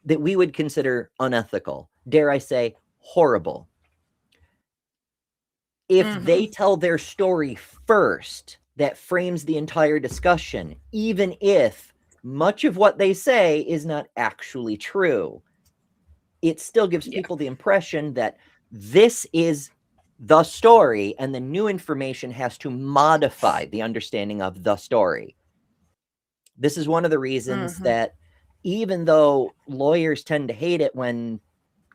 that we would consider unethical, dare I say, horrible. If they tell their story first, that frames the entire discussion, even if much of what they say is not actually true. It still gives people the impression that this is the story, and the new information has to modify the understanding of the story. This is one of the reasons that even though lawyers tend to hate it when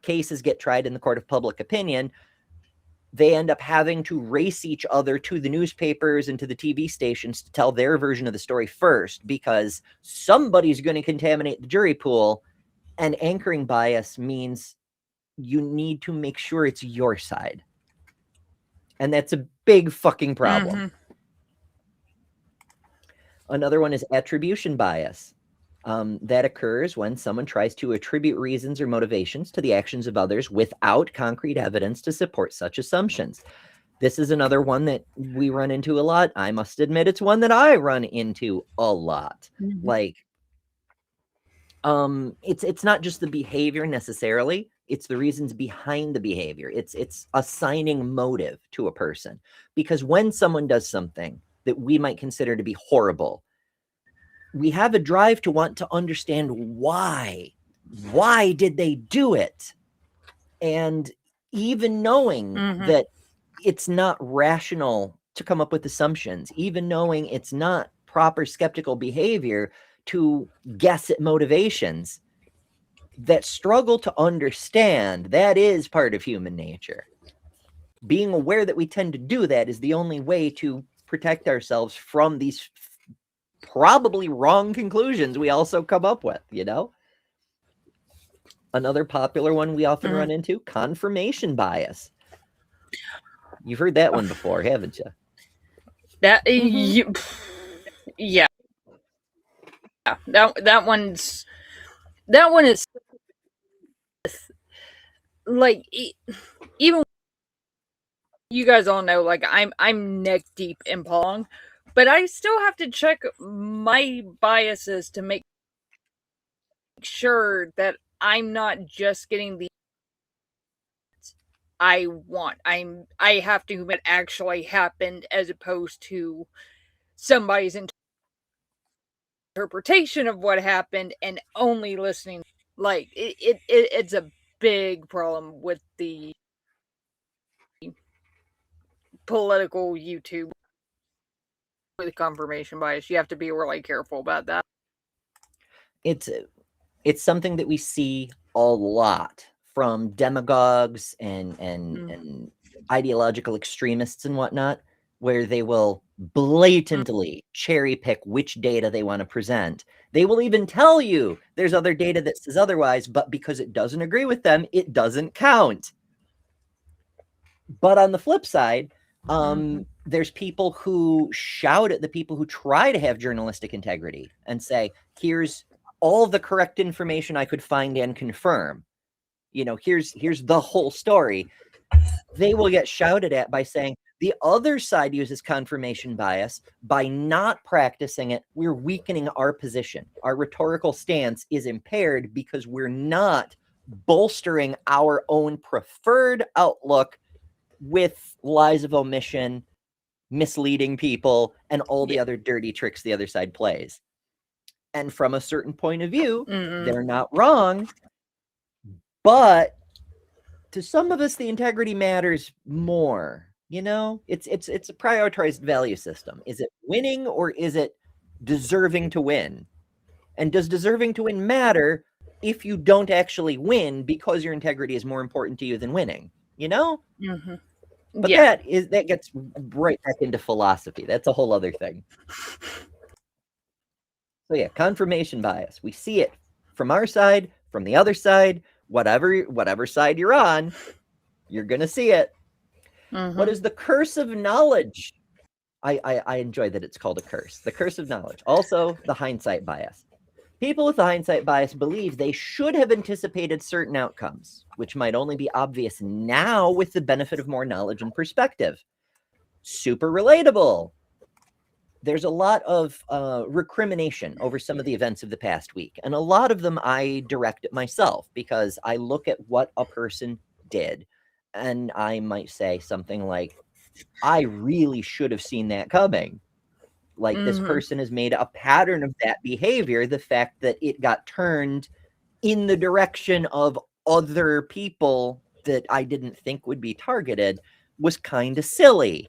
cases get tried in the court of public opinion, they end up having to race each other to the newspapers and to the TV stations to tell their version of the story first, because somebody's going to contaminate the jury pool, and anchoring bias means you need to make sure it's your side. And that's a big fucking problem. Another one is attribution bias. That occurs when someone tries to attribute reasons or motivations to the actions of others without concrete evidence to support such assumptions. This is another one that we run into a lot. I must admit, it's one that I run into a lot. Like, it's not just the behavior necessarily, it's the reasons behind the behavior. It's assigning motive to a person. Because when someone does something that we might consider to be horrible, we have a drive to want to understand why. Why did they do it? And even knowing that it's not rational to come up with assumptions, even knowing it's not proper skeptical behavior to guess at motivations, that struggle to understand, that is part of human nature. Being aware that we tend to do that is the only way to protect ourselves from these probably wrong conclusions we also come up with, you know? Another popular one we often run into, confirmation bias. You've heard that one before, haven't you? That yeah. That one is like even you guys all know, like I'm neck deep in Pong, but I still have to check my biases to make sure that I'm not just getting the I want. I have to what actually happened as opposed to somebody's interpretation of what happened and only listening. Like it's a big problem with the political YouTube with confirmation bias. You have to be really careful about that. It's something that we see a lot from demagogues and ideological extremists and whatnot, where they will blatantly cherry pick which data they want to present. They will even tell you there's other data that says otherwise, but because it doesn't agree with them, it doesn't count. But on the flip side, there's people who shout at the people who try to have journalistic integrity and say, here's all the correct information I could find and confirm. You know, here's the whole story. They will get shouted at by saying the other side uses confirmation bias. By not practicing it, we're weakening our position. Our rhetorical stance is impaired because we're not bolstering our own preferred outlook with lies of omission, misleading people, and all the other dirty tricks the other side plays. And from a certain point of view, they're not wrong. But to some of us, the integrity matters more. You know, it's a prioritized value system. Is it winning or is it deserving to win? And does deserving to win matter if you don't actually win because your integrity is more important to you than winning? You know? But that gets right back into philosophy. That's a whole other thing. So yeah, confirmation bias. We see it from our side, from the other side, whatever side you're on, you're gonna see it. What is the curse of knowledge? I enjoy that it's called a curse. The curse of knowledge. Also, the hindsight bias. People with the hindsight bias believe they should have anticipated certain outcomes, which might only be obvious now with the benefit of more knowledge and perspective. Super relatable. There's a lot of recrimination over some of the events of the past week, and a lot of them I direct at myself because I look at what a person did, and I might say something like, I really should have seen that coming. Like this person has made a pattern of that behavior. The fact that it got turned in the direction of other people that I didn't think would be targeted was kind of silly.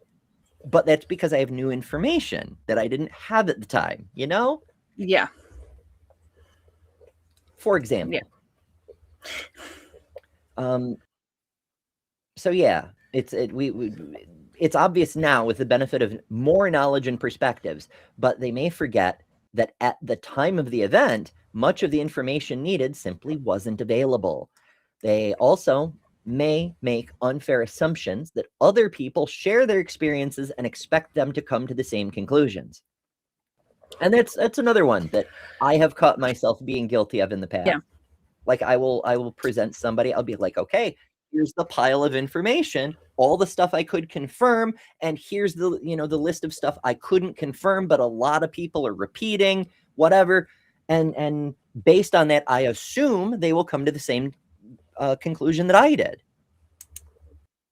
But that's because I have new information that I didn't have at the time, you know? Yeah. For example. So yeah, it's obvious now with the benefit of more knowledge and perspectives, but they may forget that at the time of the event, much of the information needed simply wasn't available. They also may make unfair assumptions that other people share their experiences and expect them to come to the same conclusions. And that's another one that I have caught myself being guilty of in the past. Yeah. Like I will present somebody, I'll be like, okay, here's the pile of information, all the stuff I could confirm, and here's the list of stuff I couldn't confirm, but a lot of people are repeating, whatever. And based on that, I assume they will come to the same conclusion that I did.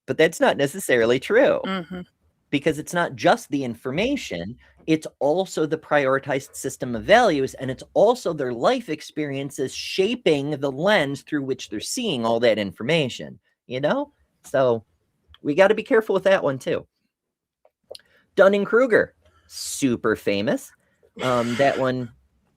But that's not necessarily true. because it's not just the information, it's also the prioritized system of values, and it's also their life experiences shaping the lens through which they're seeing all that information, you know? So we got to be careful with that one too. Dunning-Kruger, super famous. That one,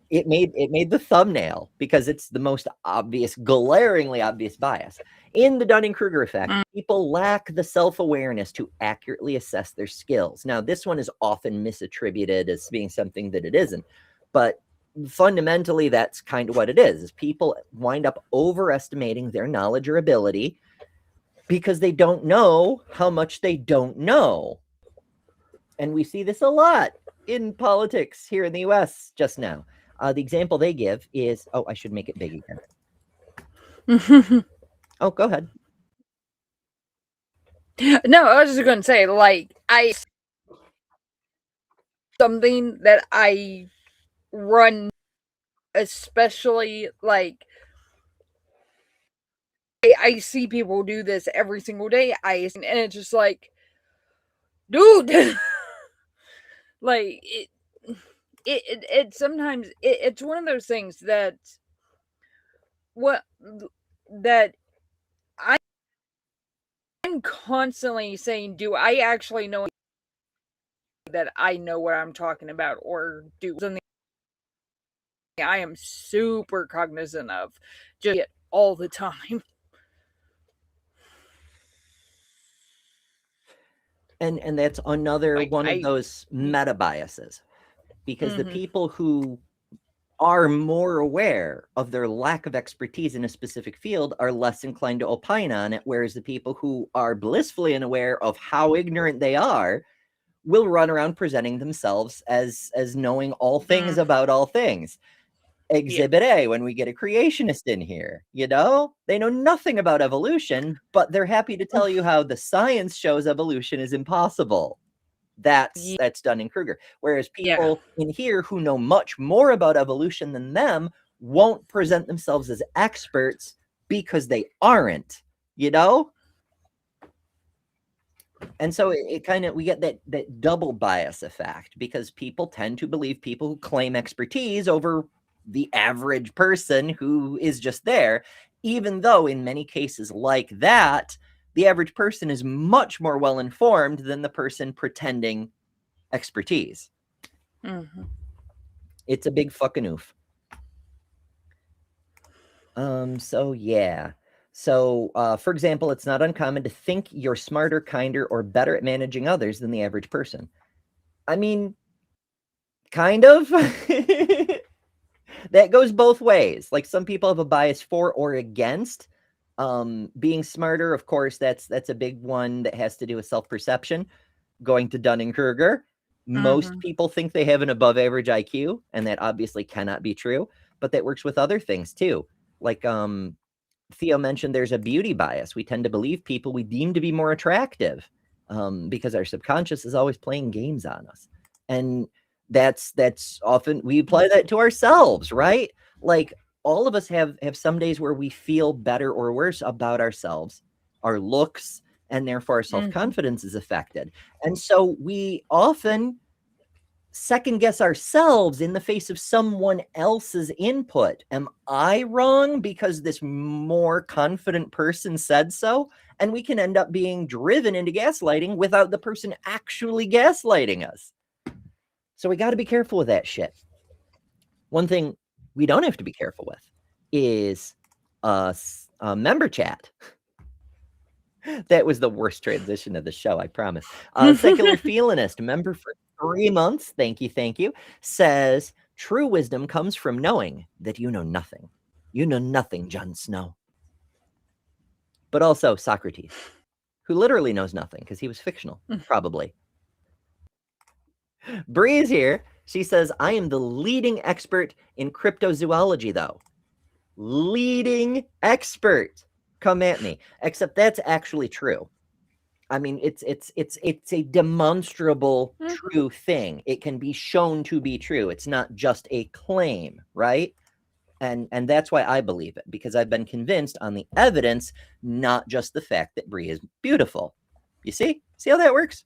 it made the thumbnail because it's the most obvious, glaringly obvious bias. In the Dunning-Kruger effect, people lack the self-awareness to accurately assess their skills. Now, this one is often misattributed as being something that it isn't, but fundamentally, that's kind of what it is people wind up overestimating their knowledge or ability because they don't know how much they don't know. And we see this a lot in politics here in the US just now. The example they give is, oh, I should make it big again. Oh, go ahead. No, I was just going to say, like, something that I run, especially, like, I see people do this every single day, and it's just like, dude, like, it sometimes, it's one of those things that, that I'm constantly saying, do I actually know that I know what I'm talking about, or do something I am super cognizant of just all the time? And that's another one of those meta biases, because the people who are more aware of their lack of expertise in a specific field are less inclined to opine on it, whereas the people who are blissfully unaware of how ignorant they are will run around presenting themselves as knowing all things about all things. Exhibit A, when we get a creationist in here, you know, they know nothing about evolution, but they're happy to tell you how the science shows evolution is impossible. That's Dunning-Kruger. Whereas people in here who know much more about evolution than them won't present themselves as experts because they aren't, you know? And so it kind of, we get that double bias effect because people tend to believe people who claim expertise over the average person who is just there, even though in many cases like that, the average person is much more well-informed than the person pretending expertise. It's a big fucking oof. So yeah. So, for example, it's not uncommon to think you're smarter, kinder, or better at managing others than the average person. I mean, kind of. That goes both ways. Like some people have a bias for or against being smarter. Of course, that's a big one that has to do with self-perception. Going to Dunning-Kruger, most people think they have an above average IQ, and that obviously cannot be true, but that works with other things too. Like Theo mentioned, there's a beauty bias. We tend to believe people we deem to be more attractive because our subconscious is always playing games on us. And that's often, we apply that to ourselves, right? Like all of us have some days where we feel better or worse about ourselves, our looks, and therefore our self-confidence is affected. And so we often second guess ourselves in the face of someone else's input. Am I wrong because this more confident person said so? And we can end up being driven into gaslighting without the person actually gaslighting us. So we got to be careful with that shit. One thing we don't have to be careful with is member chat. That was the worst transition of the show, I promise. Secular Feelinist, member for 3 months, thank you, says, true wisdom comes from knowing that you know nothing. You know nothing, Jon Snow. But also Socrates, who literally knows nothing because he was fictional, probably. Bree's here. She says, I am the leading expert in cryptozoology, though. Leading expert. Come at me. Except that's actually true. I mean, it's a demonstrable true thing. It can be shown to be true. It's not just a claim, right? And that's why I believe it, because I've been convinced on the evidence, not just the fact that Bree is beautiful. You see? See how that works?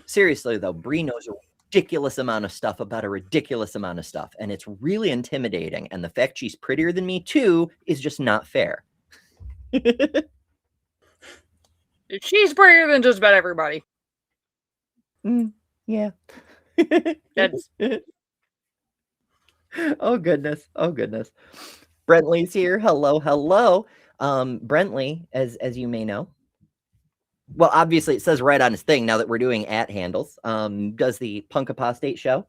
Seriously though, Bree knows a ridiculous amount of stuff about a ridiculous amount of stuff, and it's really intimidating. And the fact she's prettier than me too is just not fair. She's prettier than just about everybody. Yeah. That's Oh goodness. Oh goodness. Brentley's here. Hello, hello. Brentley, as you may know. Well, obviously it says right on his thing now that we're doing @handles. Does the Punk Apostate show.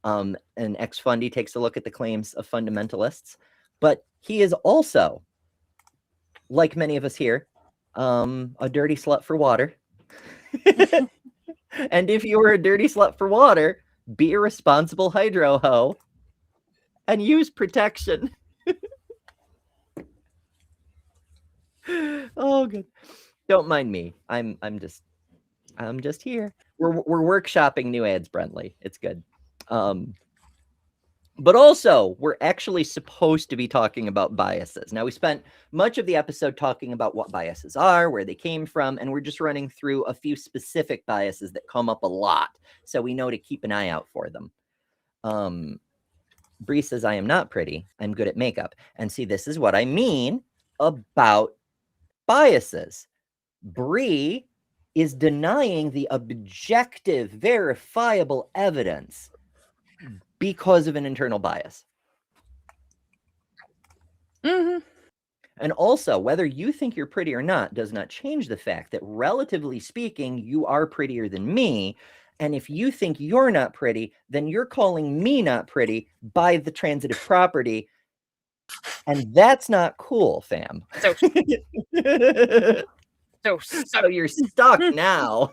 An ex-fundy takes a look at the claims of fundamentalists. But he is also, like many of us here, a dirty slut for water. And if you were a dirty slut for water, be a responsible hydro hoe and use protection. Oh, good. Don't mind me. I'm just here. We're workshopping new ads, Brentley. It's good. But also, we're actually supposed to be talking about biases. Now, we spent much of the episode talking about what biases are, where they came from, and we're just running through a few specific biases that come up a lot, so we know to keep an eye out for them. Bree says, I am not pretty. I'm good at makeup. And see, this is what I mean about biases. Bree is denying the objective, verifiable evidence because of an internal bias. And also, whether you think you're pretty or not does not change the fact that, relatively speaking, you are prettier than me. And if you think you're not pretty, then you're calling me not pretty by the transitive property. And that's not cool, fam. So you're stuck now.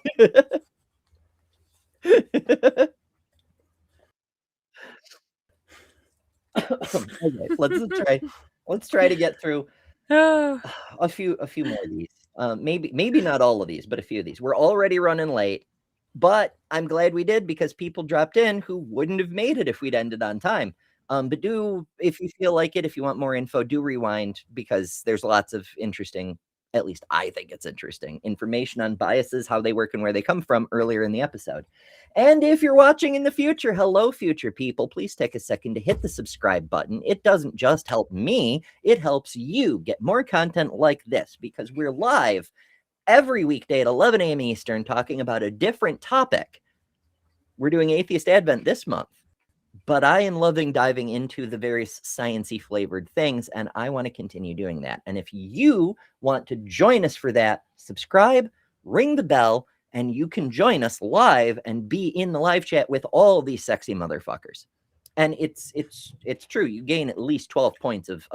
Okay, let's try to get through a few more of these. Maybe not all of these, but a few of these. We're already running late, but I'm glad we did because people dropped in who wouldn't have made it if we'd ended on time. But do, if you feel like it, if you want more info, do rewind because there's lots of interesting, at least I think it's interesting, information on biases, how they work and where they come from earlier in the episode. And if you're watching in the future, hello, future people, please take a second to hit the subscribe button. It doesn't just help me, it helps you get more content like this because we're live every weekday at 11 a.m. Eastern talking about a different topic. We're doing Atheist Advent this month, but I am loving diving into the various science-y flavored things, and I want to continue doing that. And if you want to join us for that, subscribe, ring the bell, and you can join us live and be in the live chat with all these sexy motherfuckers. And it's true. You gain at least 12 points of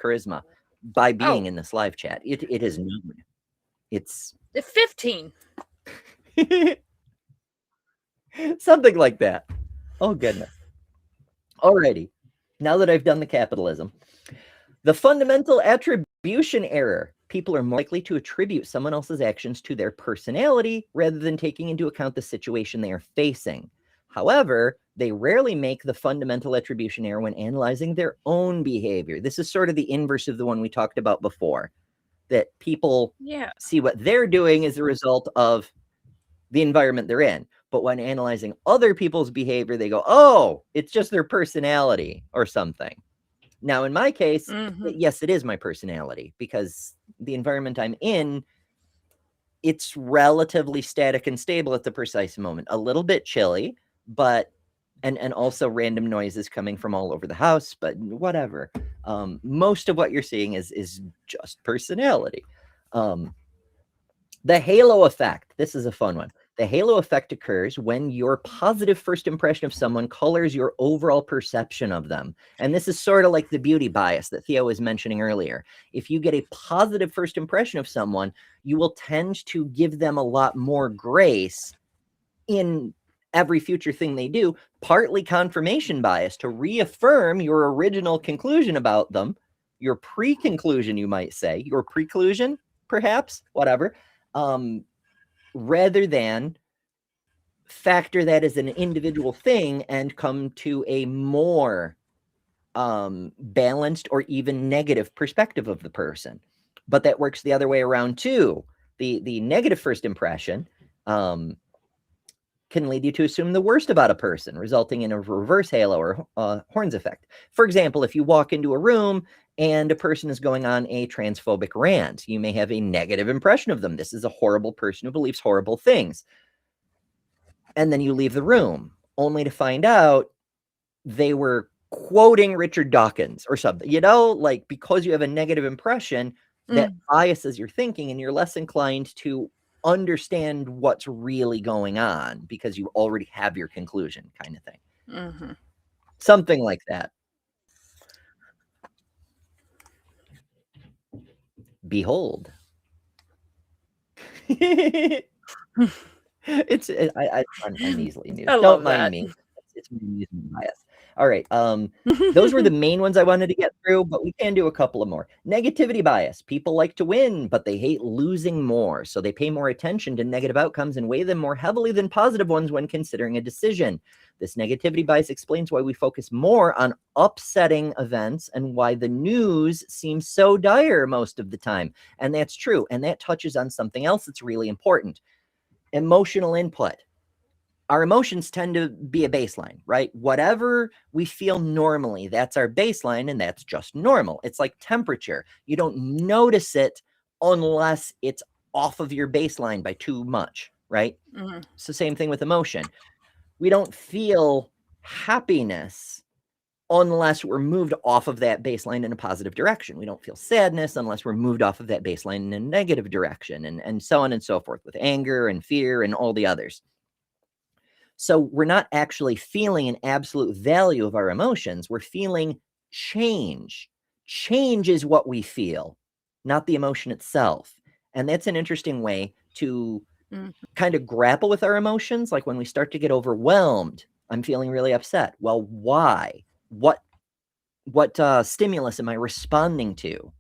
charisma by being in this live chat. It is known. It's 15. Something like that. Oh, goodness. Alrighty. Now that I've done the capitalism, the fundamental attribution error. People are more likely to attribute someone else's actions to their personality rather than taking into account the situation they are facing. However, they rarely make the fundamental attribution error when analyzing their own behavior. This is sort of the inverse of the one we talked about before, that people see what they're doing as a result of the environment they're in. But when analyzing other people's behavior, they go, oh, it's just their personality or something. Now, in my case, yes, it is my personality because the environment I'm in, it's relatively static and stable at the precise moment. A little bit chilly, but and also random noises coming from all over the house, but whatever. Most of what you're seeing is just personality. The halo effect. This is a fun one. The halo effect occurs when your positive first impression of someone colors your overall perception of them. And this is sort of like the beauty bias that Theo was mentioning earlier. If you get a positive first impression of someone, you will tend to give them a lot more grace in every future thing they do, partly confirmation bias to reaffirm your original conclusion about them, your pre-conclusion, you might say, your preclusion, perhaps, whatever. Rather than factor that as an individual thing and come to a more balanced or even negative perspective of the person. But that works the other way around too. The negative first impression can lead you to assume the worst about a person, resulting in a reverse halo or horns effect. For example, if you walk into a room and a person is going on a transphobic rant, you may have a negative impression of them. This is a horrible person who believes horrible things. And then you leave the room, only to find out they were quoting Richard Dawkins or something, like, because you have a negative impression, that biases your thinking, and you're less inclined to understand what's really going on because you already have your conclusion, kind of thing. Something like that. Behold. I'm easily amused. Don't mind me. It's amusement bias. All right. Those were the main ones I wanted to get through, but we can do a couple of more. Negativity bias. People like to win, but they hate losing more. So they pay more attention to negative outcomes and weigh them more heavily than positive ones when considering a decision. This negativity bias explains why we focus more on upsetting events and why the news seems so dire most of the time. And that's true. And that touches on something else that's really important. Emotional input. Our emotions tend to be a baseline, right? Whatever we feel normally, that's our baseline, and that's just normal. It's like temperature. You don't notice it unless it's off of your baseline by too much, right? It's the same thing with emotion. We don't feel happiness unless we're moved off of that baseline in a positive direction. We don't feel sadness unless we're moved off of that baseline in a negative direction, and so on and so forth, with anger and fear and all the others. So we're not actually feeling an absolute value of our emotions. We're feeling change. Change is what we feel, not the emotion itself. And that's an interesting way to kind of grapple with our emotions. Like when we start to get overwhelmed, I'm feeling really upset. Well, why? What stimulus am I responding to?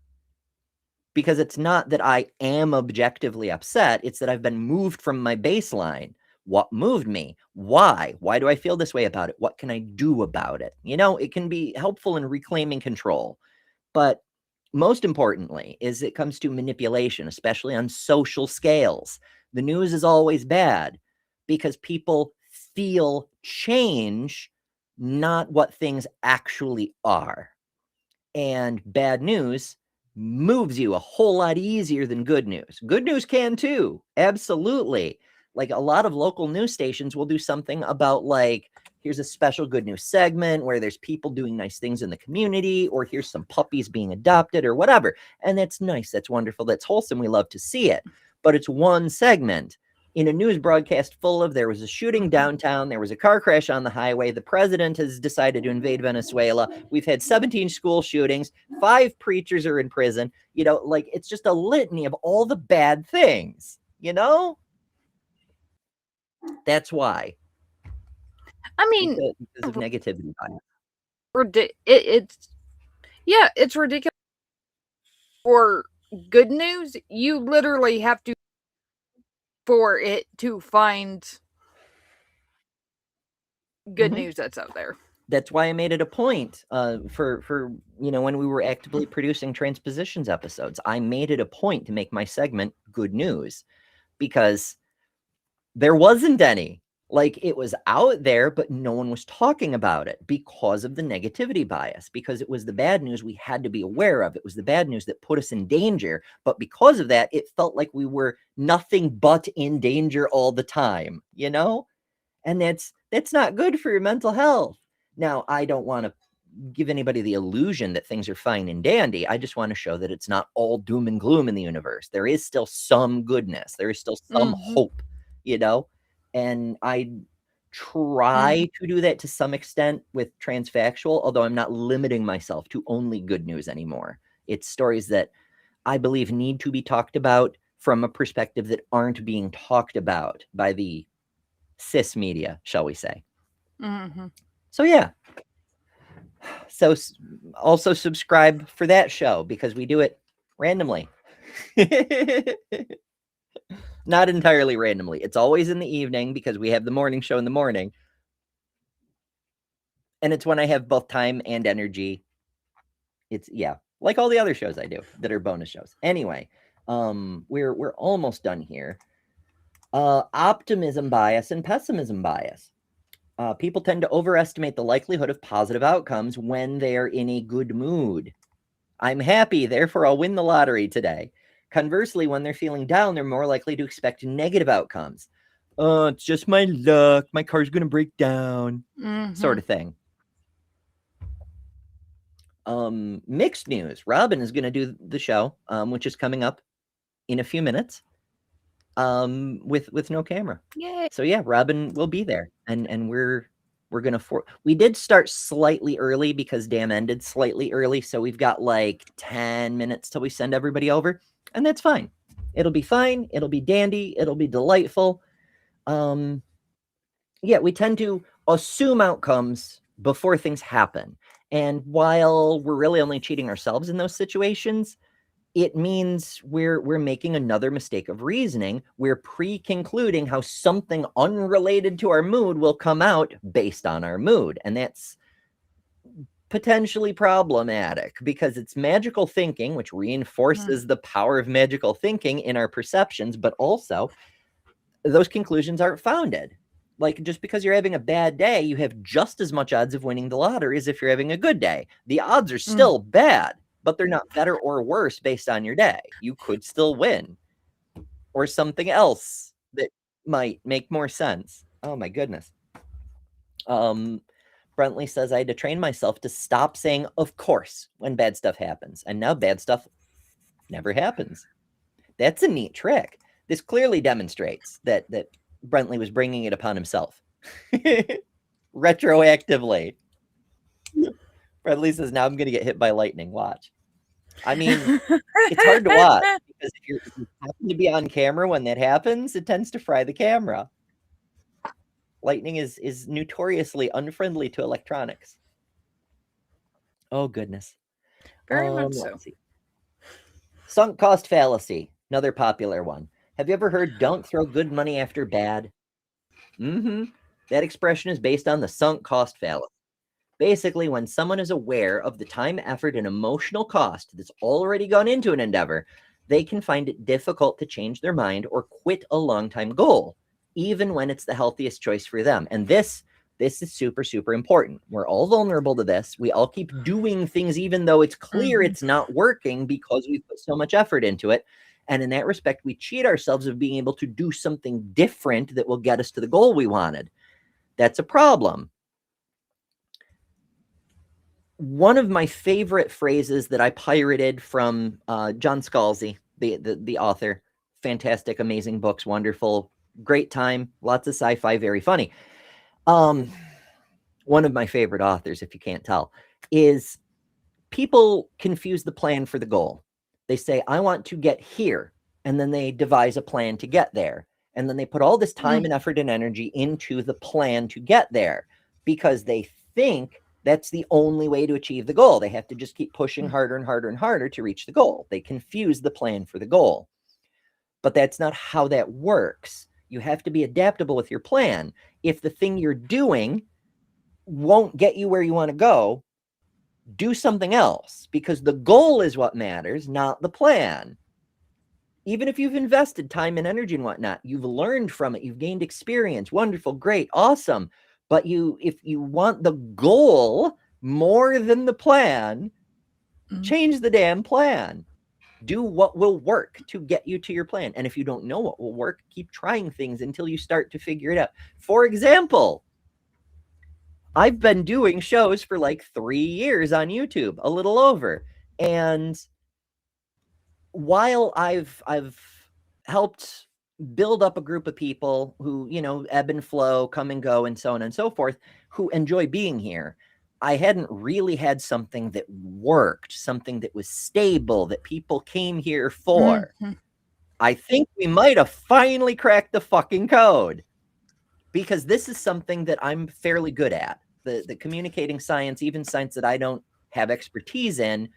Because it's not that I am objectively upset. It's that I've been moved from my baseline. What moved me? Why? Why do I feel this way about it? What can I do about it? It can be helpful in reclaiming control. But most importantly is it comes to manipulation, especially on social scales. The news is always bad because people feel change, not what things actually are. And bad news moves you a whole lot easier than good news. Good news can too. Absolutely. Like a lot of local news stations will do something about, like, here's a special good news segment where there's people doing nice things in the community, or here's some puppies being adopted or whatever. And that's nice. That's wonderful. That's wholesome. We love to see it. But it's one segment in a news broadcast full of, there was a shooting downtown. There was a car crash on the highway. The president has decided to invade Venezuela. We've had 17 school shootings. 5 preachers are in prison. Like, it's just a litany of all the bad things, That's why. I mean, because of negativity bias. It's ridiculous. For good news, you literally have to for it to find good news that's out there. That's why I made it a point for when we were actively producing transpositions episodes. I made it a point to make my segment good news, because there wasn't any. Like, it was out there, but no one was talking about it because of the negativity bias, because it was the bad news we had to be aware of. It was the bad news that put us in danger. But because of that, it felt like we were nothing but in danger all the time, And that's not good for your mental health. Now, I don't want to give anybody the illusion that things are fine and dandy. I just want to show that it's not all doom and gloom in the universe. There is still some goodness. There is still some hope, And I try to do that to some extent with Transfactual, although I'm not limiting myself to only good news anymore. It's stories that I believe need to be talked about from a perspective that aren't being talked about by the cis media, shall we say. So yeah. So also subscribe for that show, because we do it randomly. Not entirely randomly. It's always in the evening because we have the morning show in the morning. And it's when I have both time and energy. It's like all the other shows I do that are bonus shows. Anyway, we're almost done here. Optimism bias and pessimism bias. People tend to overestimate the likelihood of positive outcomes when they are in a good mood. I'm happy, therefore I'll win the lottery today. Conversely, when they're feeling down, they're more likely to expect negative outcomes. Oh, it's just my luck. My car's going to break down, sort of thing. Mixed news. Robin is going to do the show, which is coming up in a few minutes, with no camera. Yay. So yeah, Robin will be there, and we're gonna we did start slightly early because Damn ended slightly early, so we've got like 10 minutes till we send everybody over, and that's fine. It'll be fine. It'll be dandy. It'll be delightful. Yeah, we tend to assume outcomes before things happen, and while we're really only cheating ourselves in those situations, it means we're making another mistake of reasoning. We're pre-concluding how something unrelated to our mood will come out based on our mood. And that's potentially problematic because it's magical thinking, which reinforces the power of magical thinking in our perceptions, but also those conclusions aren't founded. Like, just because you're having a bad day, you have just as much odds of winning the lottery as if you're having a good day. The odds are still bad, but they're not better or worse based on your day. You could still win, or something else that might make more sense. Oh my goodness. Brentley says, I had to train myself to stop saying of course when bad stuff happens, and now bad stuff never happens. That's a neat trick. This clearly demonstrates that Brentley was bringing it upon himself retroactively. Bradley says, now I'm going to get hit by lightning. Watch. I mean, it's hard to watch because if you happen to be on camera when that happens, it tends to fry the camera. Lightning is notoriously unfriendly to electronics. Oh, goodness. Very much so. Let's see. Sunk cost fallacy, another popular one. Have you ever heard don't throw good money after bad? That expression is based on the sunk cost fallacy. Basically, when someone is aware of the time, effort, and emotional cost that's already gone into an endeavor, they can find it difficult to change their mind or quit a long-time goal, even when it's the healthiest choice for them. And this is super, super important. We're all vulnerable to this. We all keep doing things even though it's clear it's not working because we put so much effort into it. And in that respect, we cheat ourselves of being able to do something different that will get us to the goal we wanted. That's a problem. One of my favorite phrases that I pirated from John Scalzi, the author, fantastic, amazing books, wonderful, great time, lots of sci-fi, very funny. One of my favorite authors, if you can't tell, is people confuse the plan for the goal. They say, I want to get here, and then they devise a plan to get there. And then they put all this time and effort and energy into the plan to get there because they think that's the only way to achieve the goal. They have to just keep pushing harder and harder and harder to reach the goal. They confuse the plan for the goal. But that's not how that works. You have to be adaptable with your plan. If the thing you're doing won't get you where you want to go, do something else, because the goal is what matters, not the plan. Even if you've invested time and energy and whatnot, you've learned from it, you've gained experience, wonderful, great, awesome. But if you want the goal more than the plan, change the damn plan. Do what will work to get you to your plan. And if you don't know what will work, keep trying things until you start to figure it out. For example, I've been doing shows for like 3 years on YouTube, a little over. And while I've helped build up a group of people who, ebb and flow, come and go, and so on and so forth, who enjoy being here, I hadn't really had something that worked, something that was stable, that people came here for. I think we might have finally cracked the fucking code, because this is something that I'm fairly good at. The communicating science, even science that I don't have expertise in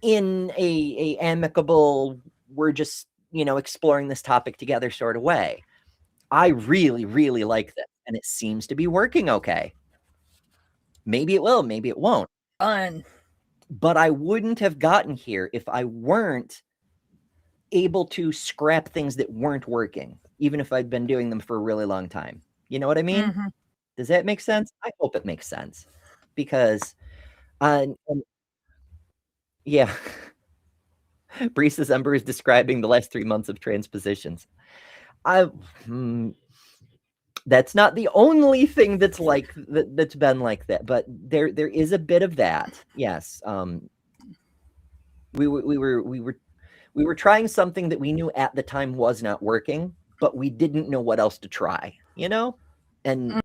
a amicable, we're just, exploring this topic together sort of way. I really, really like this, and it seems to be working okay. Maybe it will, maybe it won't. But I wouldn't have gotten here if I weren't able to scrap things that weren't working. even if I'd been doing them for a really long time. You know what I mean? Mhm. Does that make sense? I hope it makes sense because, yeah. Bree's Ember is describing the last 3 months of transpositions. That's not the only thing that's like that's been like that, but there is a bit of that. Yes. We were trying something that we knew at the time was not working, but we didn't know what else to try, you know? And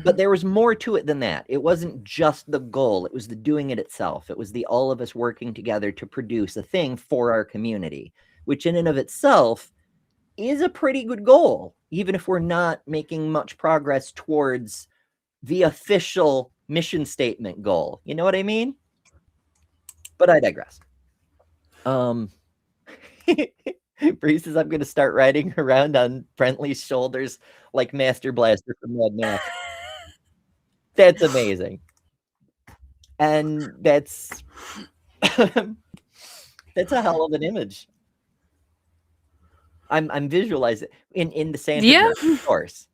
but there was more to it than that. It wasn't just the goal, it was the doing it itself. It was the all of us working together to produce a thing for our community, which in and of itself is a pretty good goal, even if we're not making much progress towards the official mission statement goal. You know what I mean? But I digress. Bree says, I'm going to start riding around on Brentley's shoulders like Master Blaster from Mad Max. That's amazing. And that's that's a hell of an image. I'm visualizing in the Santa dress, of course.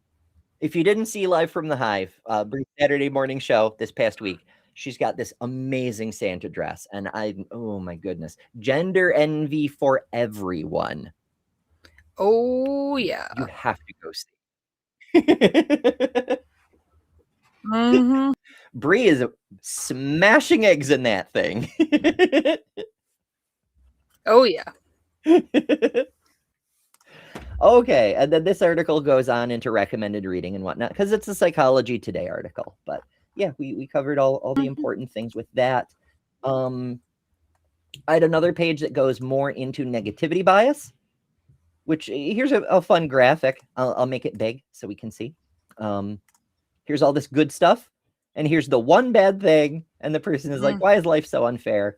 If you didn't see Live from the Hive, Bree's Saturday morning show this past week, she's got this amazing Santa dress, and oh my goodness, gender envy for everyone. Oh yeah, you have to go see. Mhm. Bree is smashing eggs in that thing. Oh yeah. Okay, and then this article goes on into recommended reading and whatnot because it's a Psychology Today article. But yeah, we covered all the important things with that. I had another page that goes more into negativity bias, which here's a fun graphic. I'll make it big so we can see. Here's all this good stuff, and here's the one bad thing, and the person is like, why is life so unfair?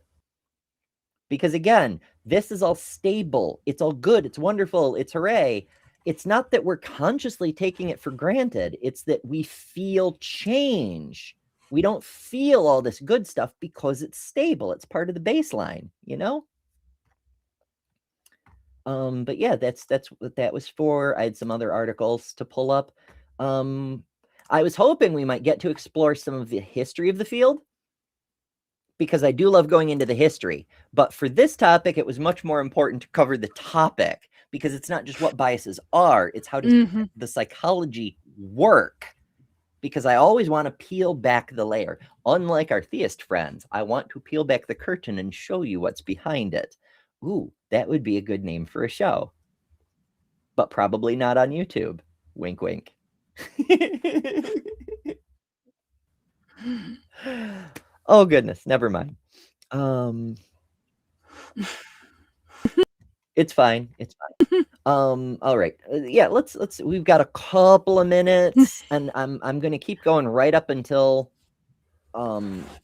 Because again, this is all stable. It's all good. It's wonderful. It's hooray. It's not that we're consciously taking it for granted. It's that we feel change. We don't feel all this good stuff because it's stable. It's part of the baseline, you know? But yeah, that's what that was for. I had some other articles to pull up. I was hoping we might get to explore some of the history of the field, because I do love going into the history. But for this topic, it was much more important to cover the topic, because it's not just what biases are, it's how does the psychology work? Because I always want to peel back the layer. Unlike our theist friends, I want to peel back the curtain and show you what's behind it. Ooh, that would be a good name for a show. But probably not on YouTube. Wink, wink. Oh goodness, never mind. It's fine. It's fine. All right. Yeah, let's we've got a couple of minutes, and I'm gonna keep going right up until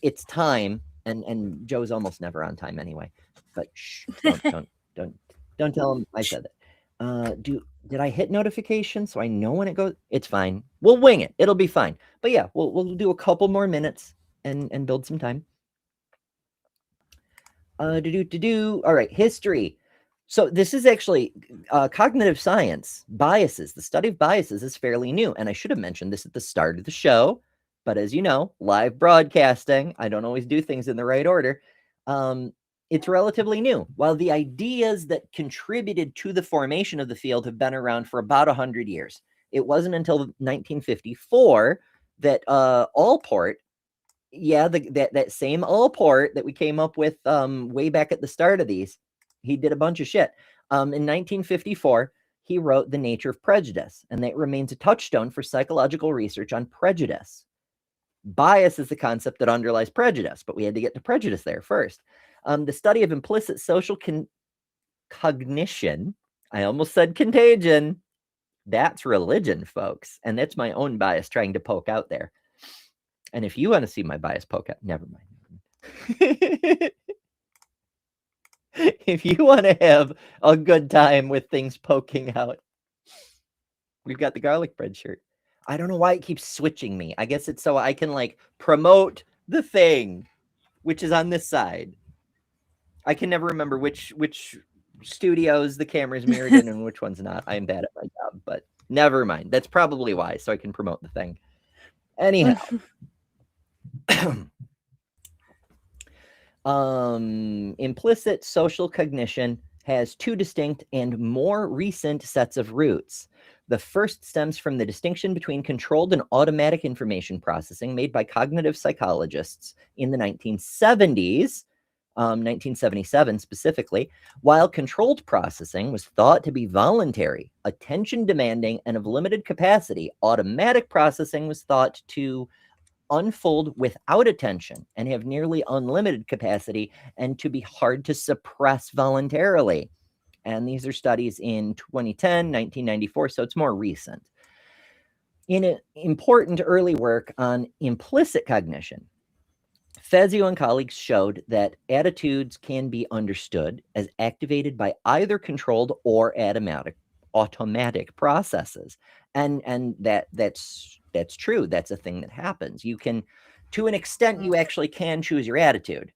it's time, and Joe's almost never on time anyway. But shh, don't tell him I said that. Did I hit notification so I know when it goes? It's fine. We'll wing it. It'll be fine. But yeah, we'll do a couple more minutes and build some time. All right, history. So this is actually cognitive science. Biases. The study of biases is fairly new, and I should have mentioned this at the start of the show. But as you know, live broadcasting, I don't always do things in the right order. It's relatively new. While the ideas that contributed to the formation of the field have been around for about 100 years. It wasn't until 1954 that Allport, that same Allport that we came up with way back at the start of these, he did a bunch of shit. In 1954, he wrote The Nature of Prejudice, and that remains a touchstone for psychological research on prejudice. Bias is the concept that underlies prejudice, but we had to get to prejudice there first. The study of implicit social cognition, I almost said contagion, that's religion, folks, and that's my own bias trying to poke out there. And if you want to see my bias poke out, never mind. If you want to have a good time with things poking out, we've got the garlic bread shirt. I don't know why it keeps switching me. I guess it's so I can like promote the thing, which is on this side. I can never remember which studios the camera's mirrored in and which one's not. I'm bad at my job, but never mind. That's probably why, so I can promote the thing. Anyhow. Implicit social cognition has two distinct and more recent sets of roots. The first stems from the distinction between controlled and automatic information processing made by cognitive psychologists in the 1970s, 1977 specifically, while controlled processing was thought to be voluntary, attention demanding, and of limited capacity. Automatic processing was thought to unfold without attention and have nearly unlimited capacity and to be hard to suppress voluntarily. And these are studies in 2010, 1994, so it's more recent. In an important early work on implicit cognition, Fazio and colleagues showed that attitudes can be understood as activated by either controlled or automatic processes. And that's true. That's a thing that happens. You can, to an extent, you actually can choose your attitude.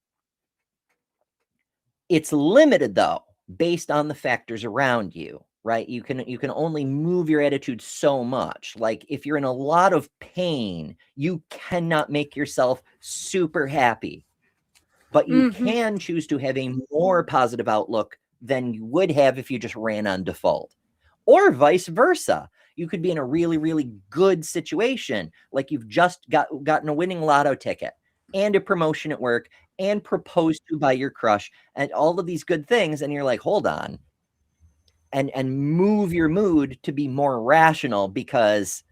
It's limited though, based on the factors around you, right? You can only move your attitude so much. Like if you're in a lot of pain, you cannot make yourself super happy, but you can choose to have a more positive outlook than you would have if you just ran on default, or vice versa. You could be in a really, really good situation, like you've just gotten a winning lotto ticket and a promotion at work and proposed to by your crush and all of these good things. And you're like, hold on, and move your mood to be more rational because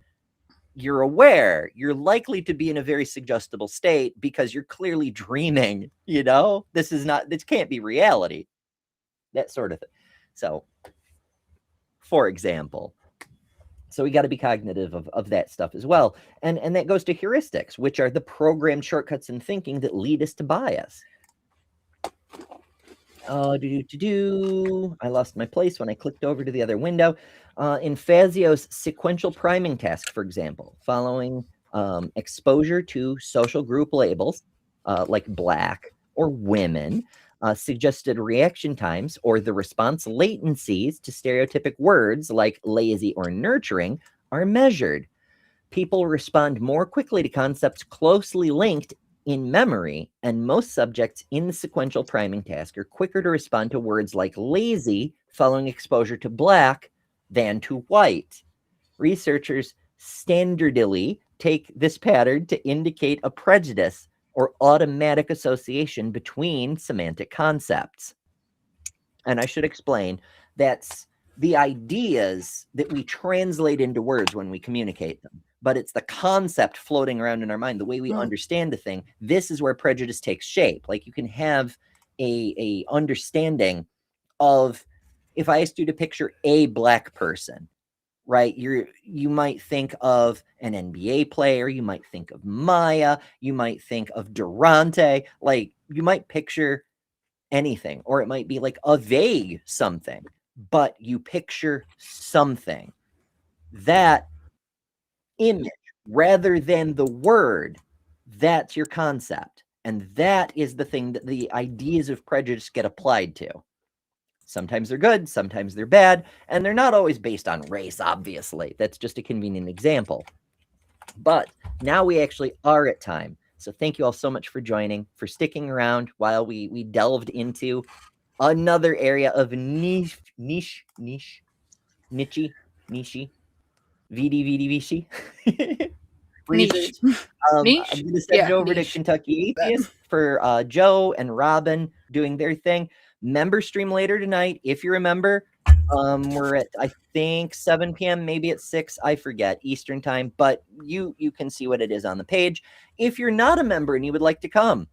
you're aware you're likely to be in a very suggestible state because you're clearly dreaming, this can't be reality, that sort of thing. So, for example, so we got to be cognitive of that stuff as well. And that goes to heuristics, which are the programmed shortcuts in thinking that lead us to bias. I lost my place when I clicked over to the other window. In Fazio's sequential priming task, for example, following exposure to social group labels like Black or women, suggested reaction times or the response latencies to stereotypic words like lazy or nurturing are measured. People respond more quickly to concepts closely linked in memory, and most subjects in the sequential priming task are quicker to respond to words like lazy following exposure to Black than to white. Researchers standardly take this pattern to indicate a prejudice or automatic association between semantic concepts. And I should explain, that's the ideas that we translate into words when we communicate them, but it's the concept floating around in our mind, the way we understand the thing. This is where prejudice takes shape. Like you can have a understanding of, if I asked you to picture a Black person, right? You might think of an NBA player, you might think of Maya, you might think of Durante, like you might picture anything, or it might be like a vague something, but you picture something. That image, rather than the word, that's your concept. And that is the thing that the ideas of prejudice get applied to. Sometimes they're good, sometimes they're bad, and they're not always based on race, obviously. That's just a convenient example. But now we actually are at time. So thank you all so much for joining, for sticking around while we delved into another area of niche, VD, research. I'm going to send it over to Kentucky Atheist for Joe and Robin doing their thing. Member stream later tonight. If you're a member, we're at, I think, 7 p.m., maybe at 6, I forget, Eastern time, but you can see what it is on the page. If you're not a member and you would like to come,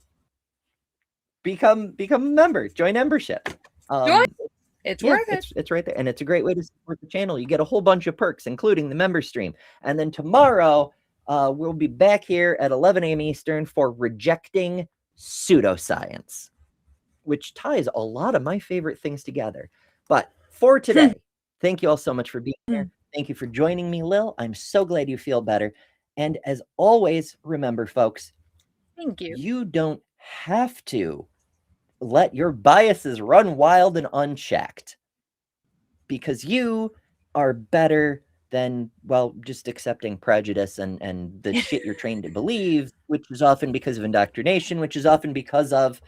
become a member, join membership. It's worth it. It's right there, and it's a great way to support the channel. You get a whole bunch of perks, including the member stream. And then tomorrow, we'll be back here at 11 a.m. Eastern for Rejecting Pseudoscience, which ties a lot of my favorite things together. But for today, thank you all so much for being here. Thank you for joining me, Lil. I'm so glad you feel better. And as always, remember, folks, thank you. You don't have to let your biases run wild and unchecked. Because you are better than, well, just accepting prejudice and the shit you're trained to believe, which is often because of indoctrination, which is often because of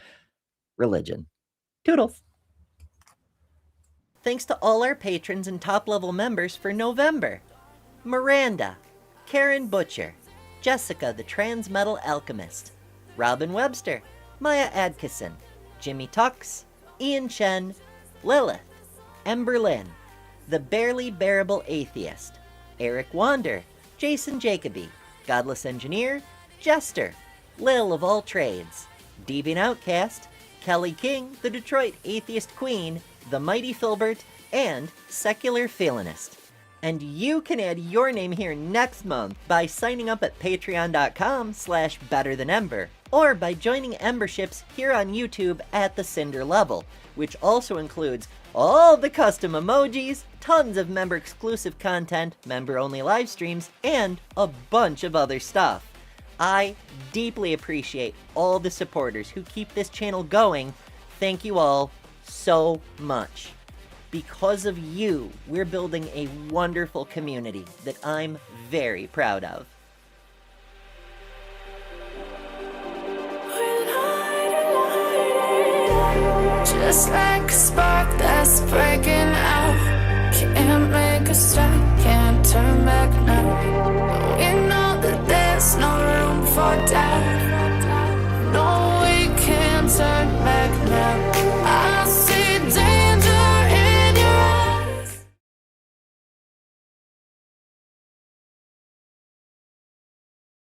religion. Toodles. Thanks to all our patrons and top-level members for November. Miranda, Karen Butcher, Jessica the Trans Metal Alchemist, Robin Webster, Maya Adkisson, Jimmy Tux, Ian Chen, Lilith, Ember Lynn, The Barely Bearable Atheist, Eric Wander, Jason Jacoby, Godless Engineer, Jester, Lil of All Trades, Deviant Outcast, Kelly King, the Detroit Atheist Queen, The Mighty Filbert, and Secular Phalanist. And you can add your name here next month by signing up at patreon.com/betterthanember, or by joining Emberships here on YouTube at the Cinder level, which also includes all the custom emojis, tons of member-exclusive content, member-only live streams, and a bunch of other stuff. I deeply appreciate all the supporters who keep this channel going. Thank you all so much. Because of you, we're building a wonderful community that I'm very proud of. Just like a spark that's breaking out.